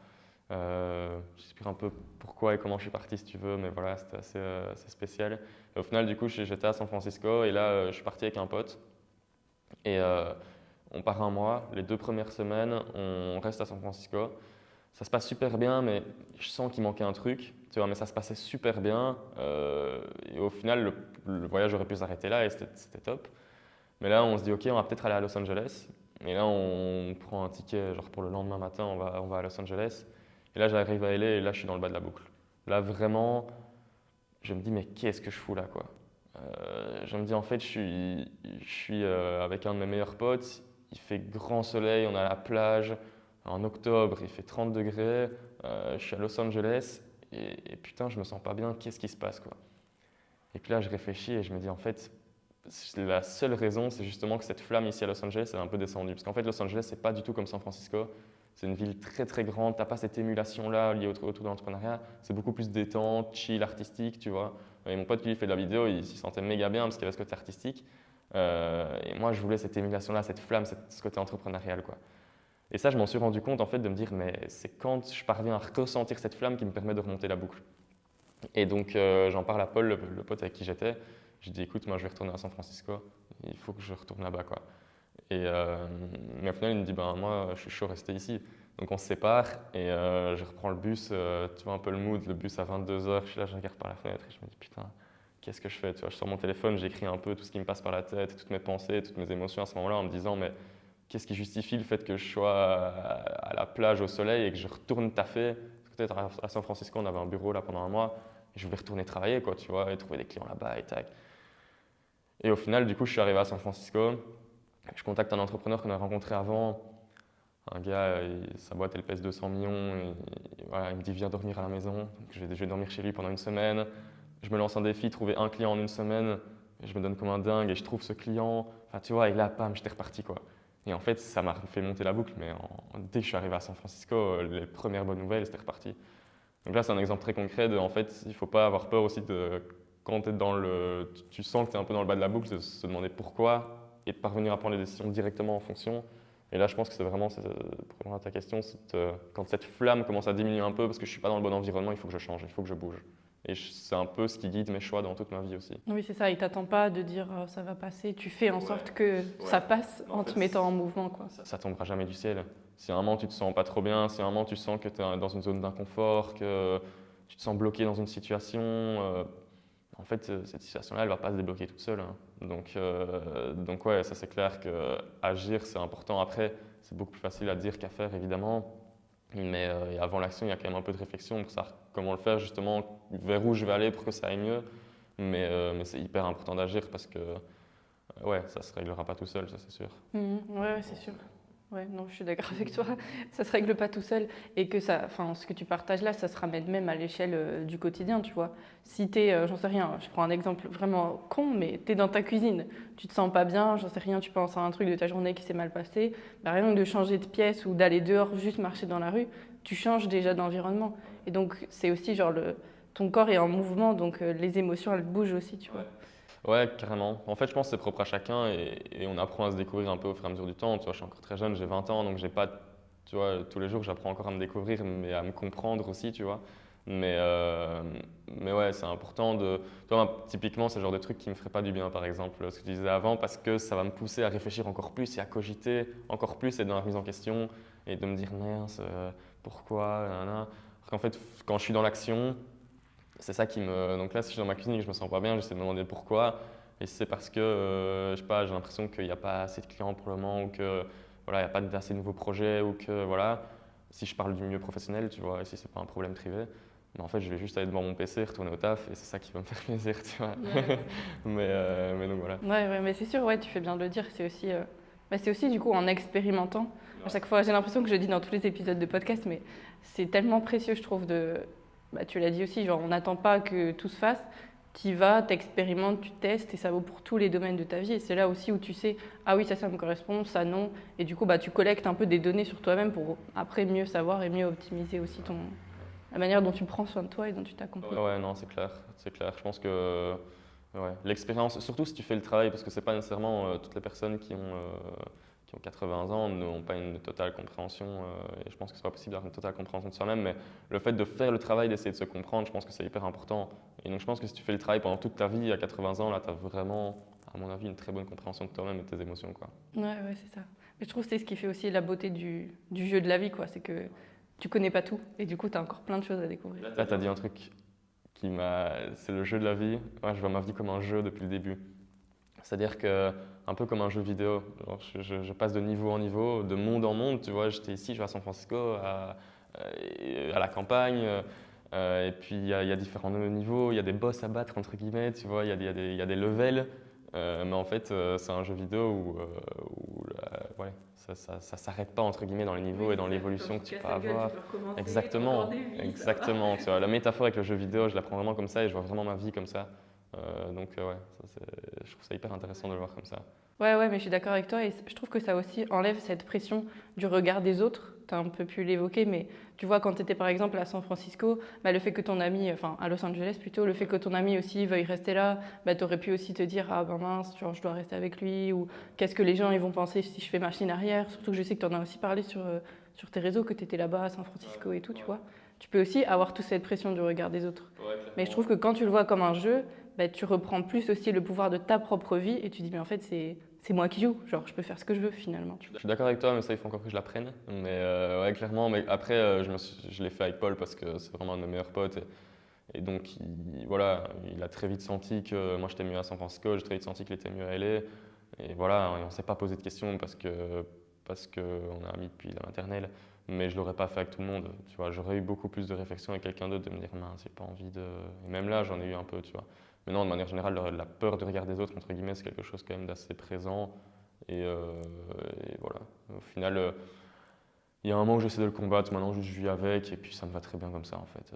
J'explique un peu pourquoi et comment je suis parti si tu veux, mais voilà, c'était assez spécial. Et au final, du coup, j'étais à San Francisco et là, je suis parti avec un pote. Et on part un mois. Les 2 premières semaines, on reste à San Francisco. Ça se passe super bien, mais je sens qu'il manquait un truc. Tu vois, mais ça se passait super bien. Et au final, le voyage aurait pu s'arrêter là et c'était top. Mais là, on se dit, OK, on va peut-être aller à Los Angeles. Et là, on prend un ticket, genre pour le lendemain matin, on va à Los Angeles. Et là, j'arrive à LA et là, je suis dans le bas de la boucle. Là, vraiment, je me dis, mais qu'est-ce que je fous là, quoi? Je me dis, en fait, je suis avec un de mes meilleurs potes. Il fait grand soleil, on est à la plage. En octobre, il fait 30 degrés. Je suis à Los Angeles et putain, je me sens pas bien. Qu'est-ce qui se passe, quoi? Et puis là, je réfléchis et je me dis, en fait, la seule raison, c'est justement que cette flamme ici à Los Angeles, elle est un peu descendue. Parce qu'en fait, Los Angeles, c'est pas du tout comme San Francisco. C'est une ville très très grande. T'as pas cette émulation-là liée autour de l'entrepreneuriat. C'est beaucoup plus détente, chill, artistique, tu vois. Et mon pote qui lui fait de la vidéo, il s'y sentait méga bien parce qu'il y avait ce côté artistique. Et moi, je voulais cette émulation-là, cette flamme, ce côté entrepreneurial, quoi. Et ça, je m'en suis rendu compte, en fait, de me dire, mais c'est quand je parviens à ressentir cette flamme qui me permet de remonter la boucle. Et donc, j'en parle à Paul, le pote avec qui j'étais. Je dis, écoute, moi, je vais retourner à San Francisco. Il faut que je retourne là-bas, quoi. Mais au final, il me dit, ben, moi, je suis chaud rester ici. Donc, on se sépare et je reprends le bus. Tu vois un peu le mood, le bus à 22h. Je suis là, je regarde par la fenêtre et je me dis, putain, qu'est-ce que je fais? Tu vois, je sors mon téléphone, j'écris un peu tout ce qui me passe par la tête, toutes mes pensées, toutes mes émotions à ce moment-là en me disant, mais qu'est-ce qui justifie le fait que je sois à la plage au soleil et que je retourne taffer? Peut-être à San Francisco, on avait un bureau là pendant un mois. Et je voulais retourner travailler, quoi, tu vois, et trouver des clients là-bas et tac. Et au final, du coup, je suis arrivé à San Francisco. Je contacte un entrepreneur qu'on a rencontré avant. Un gars, sa boîte, elle pèse 200 millions. Et voilà, il me dit, viens dormir à la maison. Donc, je vais dormir chez lui pendant une semaine. Je me lance un défi, trouver un client en une semaine. Et je me donne comme un dingue et je trouve ce client. Enfin, tu vois, et là, pam, j'étais reparti, quoi. Et en fait, ça m'a fait monter la boucle. Mais dès que je suis arrivé à San Francisco, les premières bonnes nouvelles, c'était reparti. Donc là, c'est un exemple très concret de, en fait, il ne faut pas avoir peur aussi de, quand tu es dans tu sens que tu es un peu dans le bas de la boucle, de se demander pourquoi et de parvenir à prendre les décisions directement en fonction. Et là, je pense que c'est vraiment, pour répondre à ta question, quand cette flamme commence à diminuer un peu parce que je ne suis pas dans le bon environnement, il faut que je change, il faut que je bouge. Et c'est un peu ce qui guide mes choix dans toute ma vie aussi. Oui, c'est ça. Il t'attend pas de dire ça va passer. Tu fais en sorte que ça passe en te mettant en mouvement, quoi. Ça tombera jamais du ciel. Si à un moment tu te sens pas trop bien, si à un moment tu sens que tu es dans une zone d'inconfort, que tu te sens bloqué dans une situation, en fait, cette situation-là, elle va pas se débloquer toute seule, hein. Donc ouais, ça c'est clair que agir, c'est important. Après, c'est beaucoup plus facile à dire qu'à faire, évidemment. Mais avant l'action, il y a quand même un peu de réflexion pour savoir comment le faire, justement, vers où je vais aller pour que ça aille mieux. Mais c'est hyper important d'agir parce que ouais, ça se réglera pas tout seul, ça c'est sûr. Ouais, c'est sûr. Ouais, non, je suis d'accord avec toi. Ça se règle pas tout seul et que ça, enfin, ce que tu partages là, ça se ramène même à l'échelle du quotidien, tu vois. Si t'es, j'en sais rien, je prends un exemple vraiment con, mais t'es dans ta cuisine, tu te sens pas bien, j'en sais rien, tu penses à un truc de ta journée qui s'est mal passé, bah, rien que de changer de pièce ou d'aller dehors, juste marcher dans la rue, tu changes déjà d'environnement. Et donc c'est aussi genre ton corps est en mouvement, donc les émotions elles bougent aussi, tu vois. Ouais, carrément. En fait, je pense que c'est propre à chacun et on apprend à se découvrir un peu au fur et à mesure du temps. Tu vois, je suis encore très jeune, j'ai 20 ans, donc j'ai pas, tu vois, tous les jours, j'apprends encore à me découvrir, mais à me comprendre aussi, tu vois. Mais, euh, mais ouais, c'est important de. Tu vois, typiquement, c'est le genre de truc qui me ferait pas du bien, par exemple, ce que tu disais avant, parce que ça va me pousser à réfléchir encore plus et à cogiter encore plus et dans la remise en question et de me dire, mince, pourquoi, nanana. Alors qu'en fait, quand je suis dans l'action, c'est ça qui me. Donc là, si je suis dans ma cuisine et que je me sens pas bien, j'essaie de me demander pourquoi. Et si c'est parce que, je sais pas, j'ai l'impression qu'il n'y a pas assez de clients pour le moment ou que voilà, il n'y a pas assez de nouveaux projets ou que voilà, si je parle du milieu professionnel, tu vois, et si c'est pas un problème privé, mais en fait, je vais juste aller devant mon PC, retourner au taf et c'est ça qui va me faire plaisir, tu vois. Ouais. Mais donc voilà. Ouais, mais c'est sûr, ouais, tu fais bien de le dire. C'est aussi du coup en expérimentant. À chaque fois, j'ai l'impression que je dis dans tous les épisodes de podcast, mais c'est tellement précieux, je trouve, tu l'as dit aussi, genre on n'attend pas que tout se fasse. Tu y vas, t'expérimentes, tu testes et ça vaut pour tous les domaines de ta vie. Et c'est là aussi où tu sais, ah oui, ça me correspond, ça non. Et du coup, tu collectes un peu des données sur toi-même pour après mieux savoir et mieux optimiser aussi la manière dont tu prends soin de toi et dont tu t'accomplis. Ouais, non, c'est clair, c'est clair. Je pense que ouais, l'expérience, surtout si tu fais le travail, parce que c'est pas nécessairement toutes les personnes qui ont 80 ans n'ont pas une totale compréhension, et je pense que c'est pas possible d'avoir une totale compréhension de soi-même, mais le fait de faire le travail, d'essayer de se comprendre, je pense que c'est hyper important. Et donc je pense que si tu fais le travail pendant toute ta vie, à 80 ans, là, tu as vraiment, à mon avis, une très bonne compréhension de toi-même et de tes émotions, quoi. Ouais, c'est ça. Mais je trouve que c'est ce qui fait aussi la beauté du jeu de la vie, quoi. C'est que tu connais pas tout et du coup, tu as encore plein de choses à découvrir. Là, tu as dit un truc c'est le jeu de la vie. Ouais, je vois ma vie comme un jeu depuis le début. C'est-à-dire que, un peu comme un jeu vidéo, genre, je passe de niveau en niveau, de monde en monde, tu vois, j'étais ici, je vais à San Francisco, à la campagne, et puis il y a différents niveaux, il y a des boss à battre, entre guillemets, tu vois, il y a des levels, mais en fait, c'est un jeu vidéo ouais, ça s'arrête pas, entre guillemets, dans les niveaux et dans l'évolution que tu peux avoir. Exactement, exactement, tu vois, la métaphore avec le jeu vidéo, je la prends vraiment comme ça et je vois vraiment ma vie comme ça. Ouais, je trouve ça hyper intéressant de le voir comme ça. Ouais, ouais, mais je suis d'accord avec toi et je trouve que ça aussi enlève cette pression du regard des autres. Tu as un peu pu l'évoquer, mais tu vois, quand tu étais par exemple à San Francisco, bah, le fait que ton ami, enfin à Los Angeles plutôt, le fait que ton ami aussi veuille rester là, bah, tu aurais pu aussi te dire, ah ben mince, genre, je dois rester avec lui, ou qu'est-ce que les gens ils vont penser si je fais machine arrière. Surtout que je sais que tu en as aussi parlé sur tes réseaux, que tu étais là-bas à San Francisco et tout, tu vois. Tu peux aussi avoir toute cette pression du regard des autres. Mais je trouve que quand tu le vois comme un jeu, bah, tu reprends plus aussi le pouvoir de ta propre vie et tu dis mais en fait c'est moi qui joue, genre je peux faire ce que je veux finalement. Je suis d'accord avec toi, mais ça il faut encore que je l'apprenne. Mais ouais, clairement, mais après je l'ai fait avec Paul parce que c'est vraiment un de mes meilleurs potes. Et donc voilà, il a très vite senti que moi j'étais mieux à San Francisco, j'ai très vite senti qu'il était mieux à LA. Et voilà, on ne s'est pas posé de questions parce qu'on a ami depuis la maternelle. Mais je ne l'aurais pas fait avec tout le monde. Tu vois, j'aurais eu beaucoup plus de réflexion avec quelqu'un d'autre, de me dire mince, j'ai pas envie de. Et même là, j'en ai eu un peu, tu vois. Mais non, de manière générale, la peur du regard des autres, entre guillemets, c'est quelque chose quand même d'assez présent. Et voilà. Au final, il y a un moment où j'essaie de le combattre, maintenant je vis avec, et puis ça me va très bien comme ça, en fait.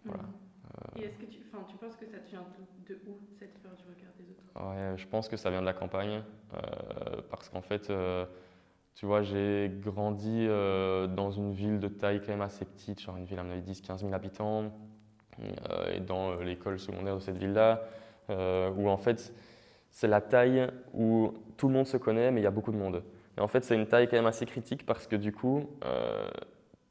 Voilà. Et est-ce que tu penses que ça te vient de où, cette peur du regard des autres? Ouais, je pense que ça vient de la campagne, parce qu'en fait, tu vois, j'ai grandi dans une ville de taille quand même assez petite, genre une ville à mon avis 10-15 000 habitants, et dans l'école secondaire de cette ville-là, où en fait, c'est la taille où tout le monde se connaît, mais il y a beaucoup de monde. Et en fait, c'est une taille quand même assez critique parce que du coup,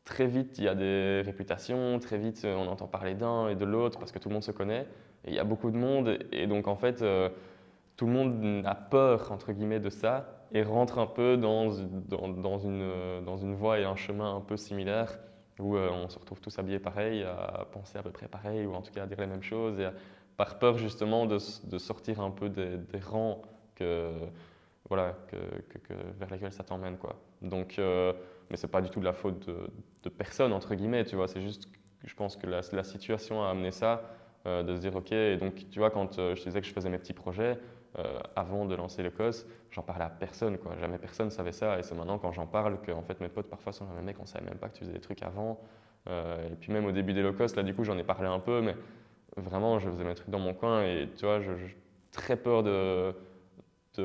très vite, il y a des réputations, très vite, on entend parler d'un et de l'autre parce que tout le monde se connaît. Et il y a beaucoup de monde, et donc en fait, tout le monde a peur, entre guillemets, de ça et rentre un peu dans une voie et un chemin un peu similaire où on se retrouve tous habillés pareil, à penser à peu près pareil, ou en tout cas à dire les mêmes choses, par peur justement de sortir un peu des rangs voilà, vers lesquels ça t'emmène, quoi. Donc, mais c'est pas du tout de la faute de personne, entre guillemets, tu vois, c'est juste que je pense que la situation a amené ça, de se dire ok, et donc tu vois, quand je te disais que je faisais mes petits projets, avant de lancer le COS, j'en parlais à personne, quoi. Jamais personne savait ça, et c'est maintenant quand j'en parle que en fait, mes potes parfois sont les mêmes mecs, on savait même pas que tu faisais des trucs avant. Et puis même au début des low cost, là du coup j'en ai parlé un peu, mais vraiment je faisais mes trucs dans mon coin, et tu vois, très peur de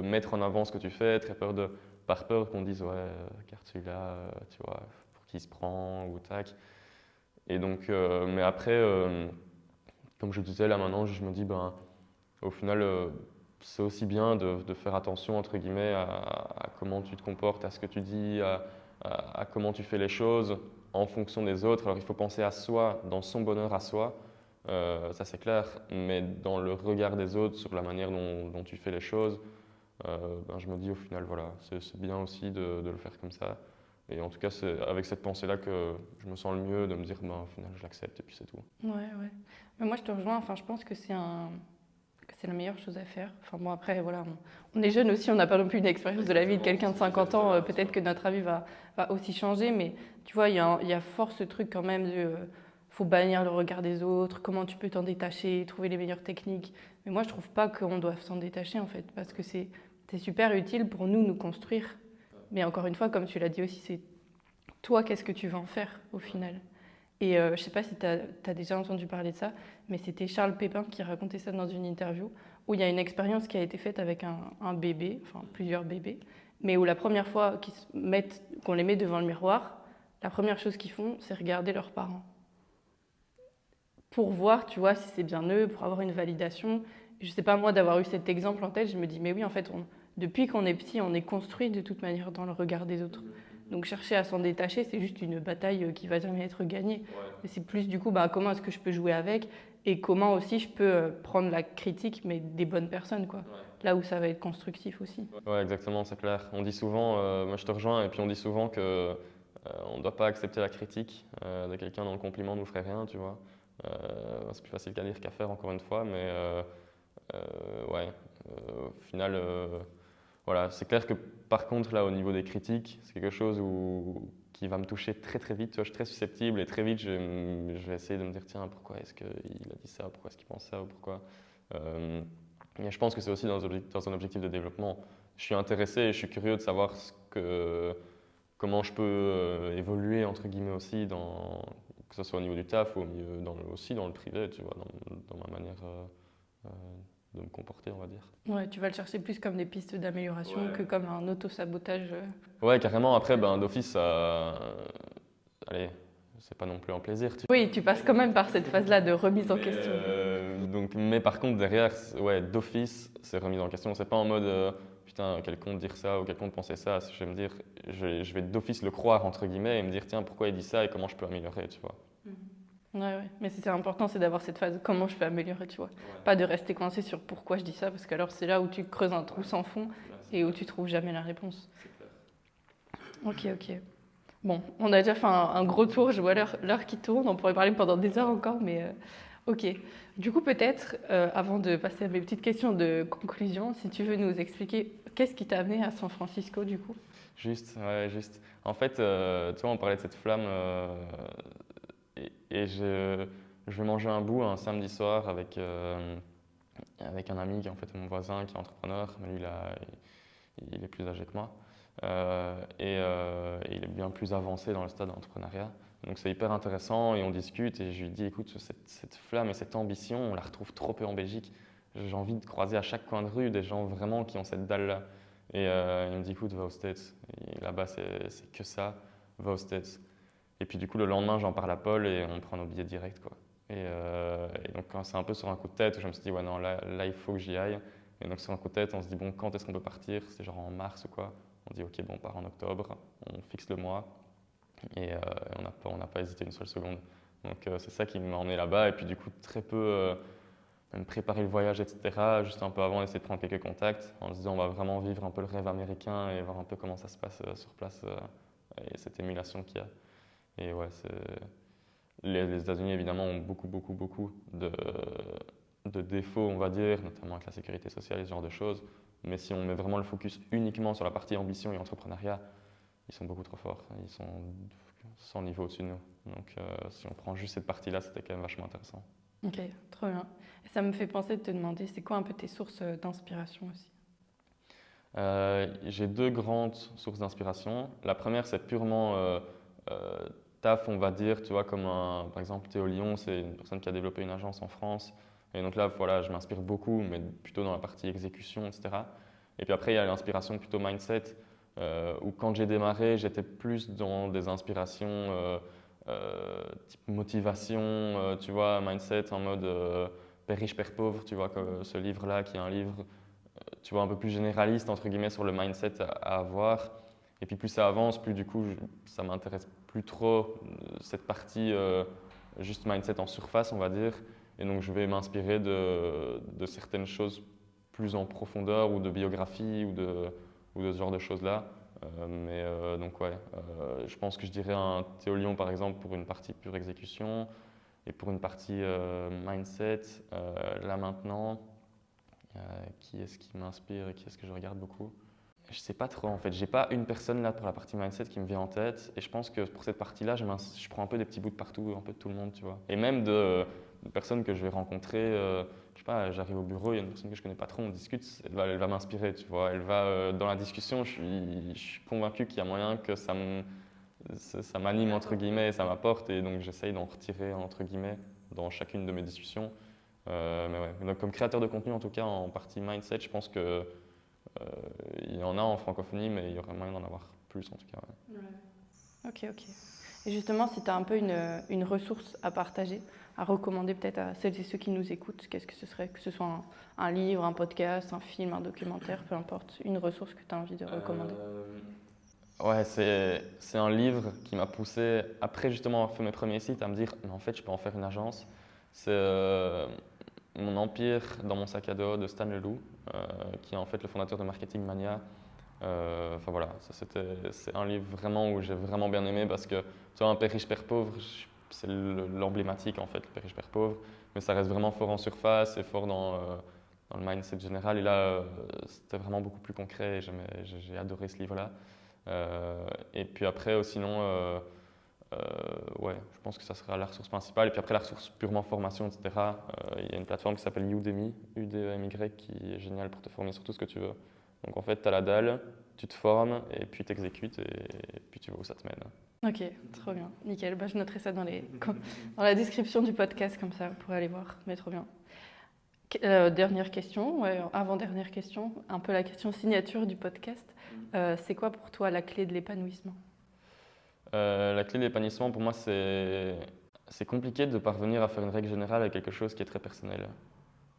mettre en avant ce que tu fais, très peur par peur qu'on dise ouais, regarde celui-là, tu vois, pour qui il se prend, ou tac. Et donc, mais après, comme je disais là maintenant, je me dis, ben, au final, c'est aussi bien de faire attention, entre guillemets, à comment tu te comportes, à ce que tu dis, à comment tu fais les choses en fonction des autres. Alors il faut penser à soi, dans son bonheur à soi, ça c'est clair, mais dans le regard des autres, sur la manière dont tu fais les choses, ben, je me dis au final, voilà, c'est bien aussi de le faire comme ça. Et en tout cas, c'est avec cette pensée-là que je me sens le mieux, de me dire, ben, au final, je l'accepte et puis c'est tout. Ouais, ouais. Mais moi je te rejoins, enfin je pense que c'est la meilleure chose à faire. Enfin bon après voilà, on est jeune aussi, on n'a pas non plus une expérience de la vie de quelqu'un de 50 ans, peut-être que notre avis va aussi changer, mais tu vois, il y a fort ce truc quand même de faut bannir le regard des autres, comment tu peux t'en détacher, trouver les meilleures techniques. Mais moi je trouve pas qu'on doive s'en détacher en fait, parce que c'est super utile pour nous construire. Mais encore une fois, comme tu l'as dit aussi, c'est toi, qu'est-ce que tu veux en faire au final? Et je ne sais pas si tu as déjà entendu parler de ça, mais c'était Charles Pépin qui racontait ça dans une interview, où il y a une expérience qui a été faite avec un bébé, enfin plusieurs bébés, mais où la première fois qu'on les met devant le miroir, la première chose qu'ils font, c'est regarder leurs parents. Pour voir, tu vois, si c'est bien eux, pour avoir une validation. Je ne sais pas, moi, d'avoir eu cet exemple en tête, je me dis, mais oui, en fait, depuis qu'on est petit, on est construit de toute manière dans le regard des autres. Donc chercher à s'en détacher, c'est juste une bataille qui va jamais être gagnée. Ouais. C'est plus du coup, comment est-ce que je peux jouer avec et comment aussi je peux prendre la critique, mais des bonnes personnes, quoi. Ouais. Là où ça va être constructif aussi. Ouais, exactement, c'est clair. On dit souvent, moi je te rejoins, et puis on dit souvent que on ne doit pas accepter la critique de quelqu'un dont le compliment nous ferait rien, tu vois. C'est plus facile qu'à dire qu'à faire, encore une fois, mais ouais, Au final, voilà, c'est clair que par contre, là, au niveau des critiques, c'est quelque chose qui va me toucher très très vite. Tu vois, je suis très susceptible et très vite, je vais essayer de me dire, tiens, pourquoi est-ce qu'il a dit ça, pourquoi est-ce qu'il pense ça, ou pourquoi. Et je pense que c'est aussi dans un objectif de développement. Je suis intéressé et je suis curieux de savoir comment je peux évoluer, entre guillemets, aussi, que ce soit au niveau du taf ou aussi dans le privé, tu vois, dans ma manière euh, de me comporter, on va dire. Ouais, tu vas le chercher plus comme des pistes d'amélioration que comme un auto-sabotage. Ouais, carrément. Après, ben, d'office, allez, c'est pas non plus un plaisir. Oui, tu passes quand même par cette phase-là de remise en question. Mais par contre, derrière, ouais, d'office, c'est remise en question. C'est pas en mode putain, quel con de dire ça ou quel con de penser ça. Je vais me dire, je vais d'office le croire, entre guillemets, et me dire, tiens, pourquoi il dit ça et comment je peux améliorer, tu vois. Ouais. Mais c'est important, c'est d'avoir cette phase comment je peux améliorer, tu vois. Pas de rester coincé sur pourquoi je dis ça, parce que alors c'est là où tu creuses un trou sans fond et où tu trouves jamais la réponse. Ok. Bon, on a déjà fait un gros tour, je vois l'heure qui tourne, on pourrait parler pendant des heures encore, mais ok. Du coup, peut-être, avant de passer à mes petites questions de conclusion, si tu veux nous expliquer qu'est-ce qui t'a amené à San Francisco, du coup? Juste. En fait, tu vois, on parlait de cette flamme et je vais manger un bout un samedi soir avec un ami qui est en fait mon voisin, qui est entrepreneur, mais lui, il est plus âgé que moi. Et il est bien plus avancé dans le stade d'entrepreneuriat. Donc c'est hyper intéressant et on discute et je lui dis écoute, cette flamme et cette ambition, on la retrouve trop peu en Belgique. J'ai envie de croiser à chaque coin de rue des gens vraiment qui ont cette dalle-là. Et il me dit écoute, va aux States. Là-bas, c'est que ça, va aux States. Et puis du coup, le lendemain, j'en parle à Paul et on prend nos billets directs, quoi. Et donc c'est un peu sur un coup de tête où je me suis dit ouais non, là il faut que j'y aille. Et donc sur un coup de tête, on se dit bon, quand est-ce qu'on peut partir? C'est genre en mars ou quoi. On dit ok, bon, on part en octobre, on fixe le mois et on n'a pas hésité une seule seconde. Donc c'est ça qui m'a emmené là-bas et puis du coup très peu même préparer le voyage, etc. Juste un peu avant, essayer de prendre quelques contacts en se disant on va vraiment vivre un peu le rêve américain et voir un peu comment ça se passe sur place et cette émulation qu'il y a. Et ouais, les États-Unis évidemment ont beaucoup de défauts, on va dire, notamment avec la sécurité sociale et ce genre de choses. Mais si on met vraiment le focus uniquement sur la partie ambition et entrepreneuriat, ils sont beaucoup trop forts. Ils sont 100 niveaux au-dessus de nous. Donc si on prend juste cette partie-là, c'était quand même vachement intéressant. Ok, trop bien. Et ça me fait penser de te demander, c'est quoi un peu tes sources d'inspiration aussi? J'ai deux grandes sources d'inspiration. La première, c'est purement taf, on va dire, tu vois, par exemple Théo Lyon, c'est une personne qui a développé une agence en France. Et donc là, voilà, je m'inspire beaucoup, mais plutôt dans la partie exécution, etc. Et puis après, il y a l'inspiration plutôt mindset, où quand j'ai démarré, j'étais plus dans des inspirations type motivation, tu vois, mindset en mode père riche, père pauvre, tu vois, comme ce livre-là, qui est un livre, tu vois, un peu plus généraliste, entre guillemets, sur le mindset à avoir. Et puis plus ça avance, plus du coup, ça m'intéresse plus trop cette partie juste mindset en surface, on va dire. Et donc je vais m'inspirer de certaines choses plus en profondeur ou de biographie ou de ce genre de choses-là. Donc ouais, je pense que je dirais un Théo Lyon par exemple pour une partie pure exécution et pour une partie mindset. Là maintenant, qui est-ce qui m'inspire et qui est-ce que je regarde beaucoup? Je sais pas trop en fait, j'ai pas une personne là pour la partie mindset qui me vient en tête et je pense que pour cette partie-là, je prends un peu des petits bouts de partout, un peu de tout le monde, tu vois. Et même de personnes que je vais rencontrer, je sais pas, j'arrive au bureau, il y a une personne que je connais pas trop, on discute, elle va m'inspirer, tu vois. Elle va dans la discussion, je suis convaincu qu'il y a moyen que ça m'anime entre guillemets, ça m'apporte et donc j'essaye d'en retirer entre guillemets dans chacune de mes discussions. Mais ouais, donc comme créateur de contenu en tout cas en partie mindset, je pense que il y en a en francophonie, mais il y aurait moyen d'en avoir plus en tout cas. Ouais. Ok. Et justement, si tu as un peu une ressource à partager, à recommander peut-être à celles et ceux qui nous écoutent, qu'est-ce que ce serait? Que ce soit un livre, un podcast, un film, un documentaire, peu importe, une ressource que tu as envie de recommander. Ouais, c'est un livre qui m'a poussé, après justement avoir fait mes premiers sites, à me dire, mais en fait, je peux en faire une agence. C'est Mon Empire dans mon sac à dos de Stan Leloup, qui est en fait le fondateur de Marketing Mania. Enfin voilà, c'est un livre vraiment où j'ai vraiment bien aimé parce que tu vois, un père riche, père pauvre, c'est l'emblématique en fait, le père riche, père pauvre, mais ça reste vraiment fort en surface et fort dans le mindset général. Et là, c'était vraiment beaucoup plus concret et j'ai adoré ce livre-là. Et puis après, sinon, ouais, je pense que ça sera la ressource principale. Et puis après, la ressource purement formation, etc. Il y a une plateforme qui s'appelle Udemy, UDEMY, qui est géniale pour te former sur tout ce que tu veux. Donc en fait, tu as la dalle, tu te formes et puis tu exécutes et puis tu vois où ça te mène. Ok, trop bien, nickel. Bah, je noterai ça dans la description du podcast, comme ça, pour aller voir, mais trop bien. Dernière question, ouais, avant-dernière question, un peu la question signature du podcast. C'est quoi pour toi la clé de l'épanouissement ? La clé de l'épanouissement, pour moi, c'est compliqué de parvenir à faire une règle générale à quelque chose qui est très personnel.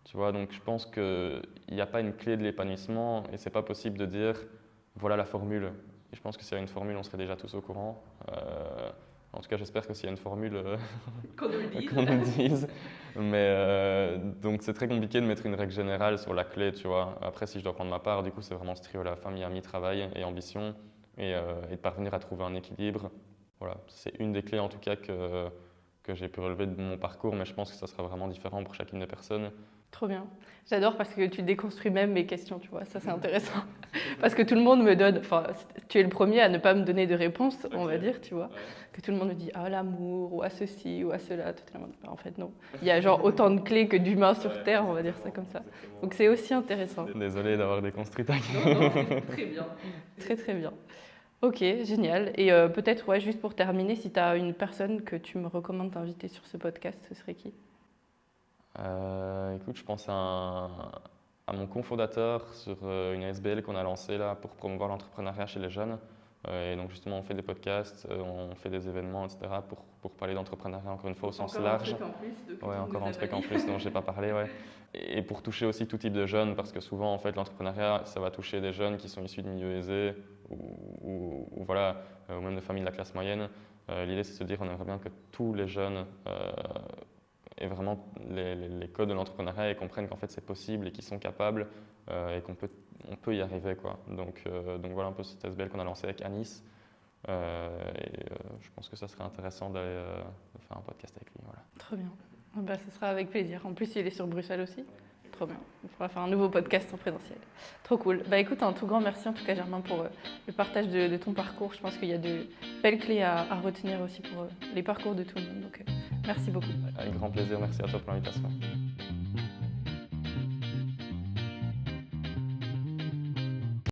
Tu vois, donc je pense qu'il n'y a pas une clé de l'épanouissement et c'est pas possible de dire voilà la formule. Et je pense que s'il y a une formule, on serait déjà tous au courant. En tout cas, j'espère que s'il y a une formule, Qu'on nous le dise. qu'on nous le dise. Mais donc c'est très compliqué de mettre une règle générale sur la clé, tu vois. Après, si je dois prendre ma part, du coup, c'est vraiment ce trio-là, famille, amis, travail et ambition, et de parvenir à trouver un équilibre. Voilà, c'est une des clés en tout cas que j'ai pu relever de mon parcours, mais je pense que ça sera vraiment différent pour chacune des personnes. Trop bien. J'adore parce que tu déconstruis même mes questions, tu vois. Ça, c'est intéressant. Parce que tout le monde me donne... Enfin, tu es le premier à ne pas me donner de réponse, on va dire, tu vois. Ouais. Que tout le monde me dit « Ah, l'amour » ou « Ah, ceci » ou « Ah, cela ». En fait, non. Il y a genre autant de clés que d'humains sur Terre, on va dire ça comme ça. Donc, c'est aussi intéressant. Désolé d'avoir déconstruit ta question. Non, c'est très bien. Très, très bien. Ok, génial. Et peut-être, ouais, juste pour terminer, si tu as une personne que tu me recommandes d'inviter sur ce podcast, ce serait qui ? Écoute, je pense à mon cofondateur sur une ASBL qu'on a lancée là pour promouvoir l'entrepreneuriat chez les jeunes. Et donc justement, on fait des podcasts, on fait des événements, etc. pour parler d'entrepreneuriat encore une fois au sens large. Ouais, encore un truc en plus dont je n'ai pas parlé. Ouais. Et pour toucher aussi tout type de jeunes, parce que souvent en fait l'entrepreneuriat, ça va toucher des jeunes qui sont issus de milieux aisés ou voilà, ou même de familles de la classe moyenne. L'idée c'est de se dire qu'on aimerait bien que tous les jeunes et vraiment les codes de l'entrepreneuriat et comprennent qu'en fait c'est possible et qu'ils sont capables et qu'on peut y arriver, quoi. Donc voilà un peu cette SBL qu'on a lancé avec Anis je pense que ça serait intéressant de faire un podcast avec lui. Voilà. Trop bien, bah, ce sera avec plaisir. En plus il est sur Bruxelles aussi. Trop bien, on pourra faire un nouveau podcast en présentiel. Trop cool. Bah écoute, un tout grand merci en tout cas Germain pour le partage de ton parcours. Je pense qu'il y a de belles clés à retenir aussi pour les parcours de tout le monde. Donc merci beaucoup. Avec grand plaisir, merci à toi pour l'invitation.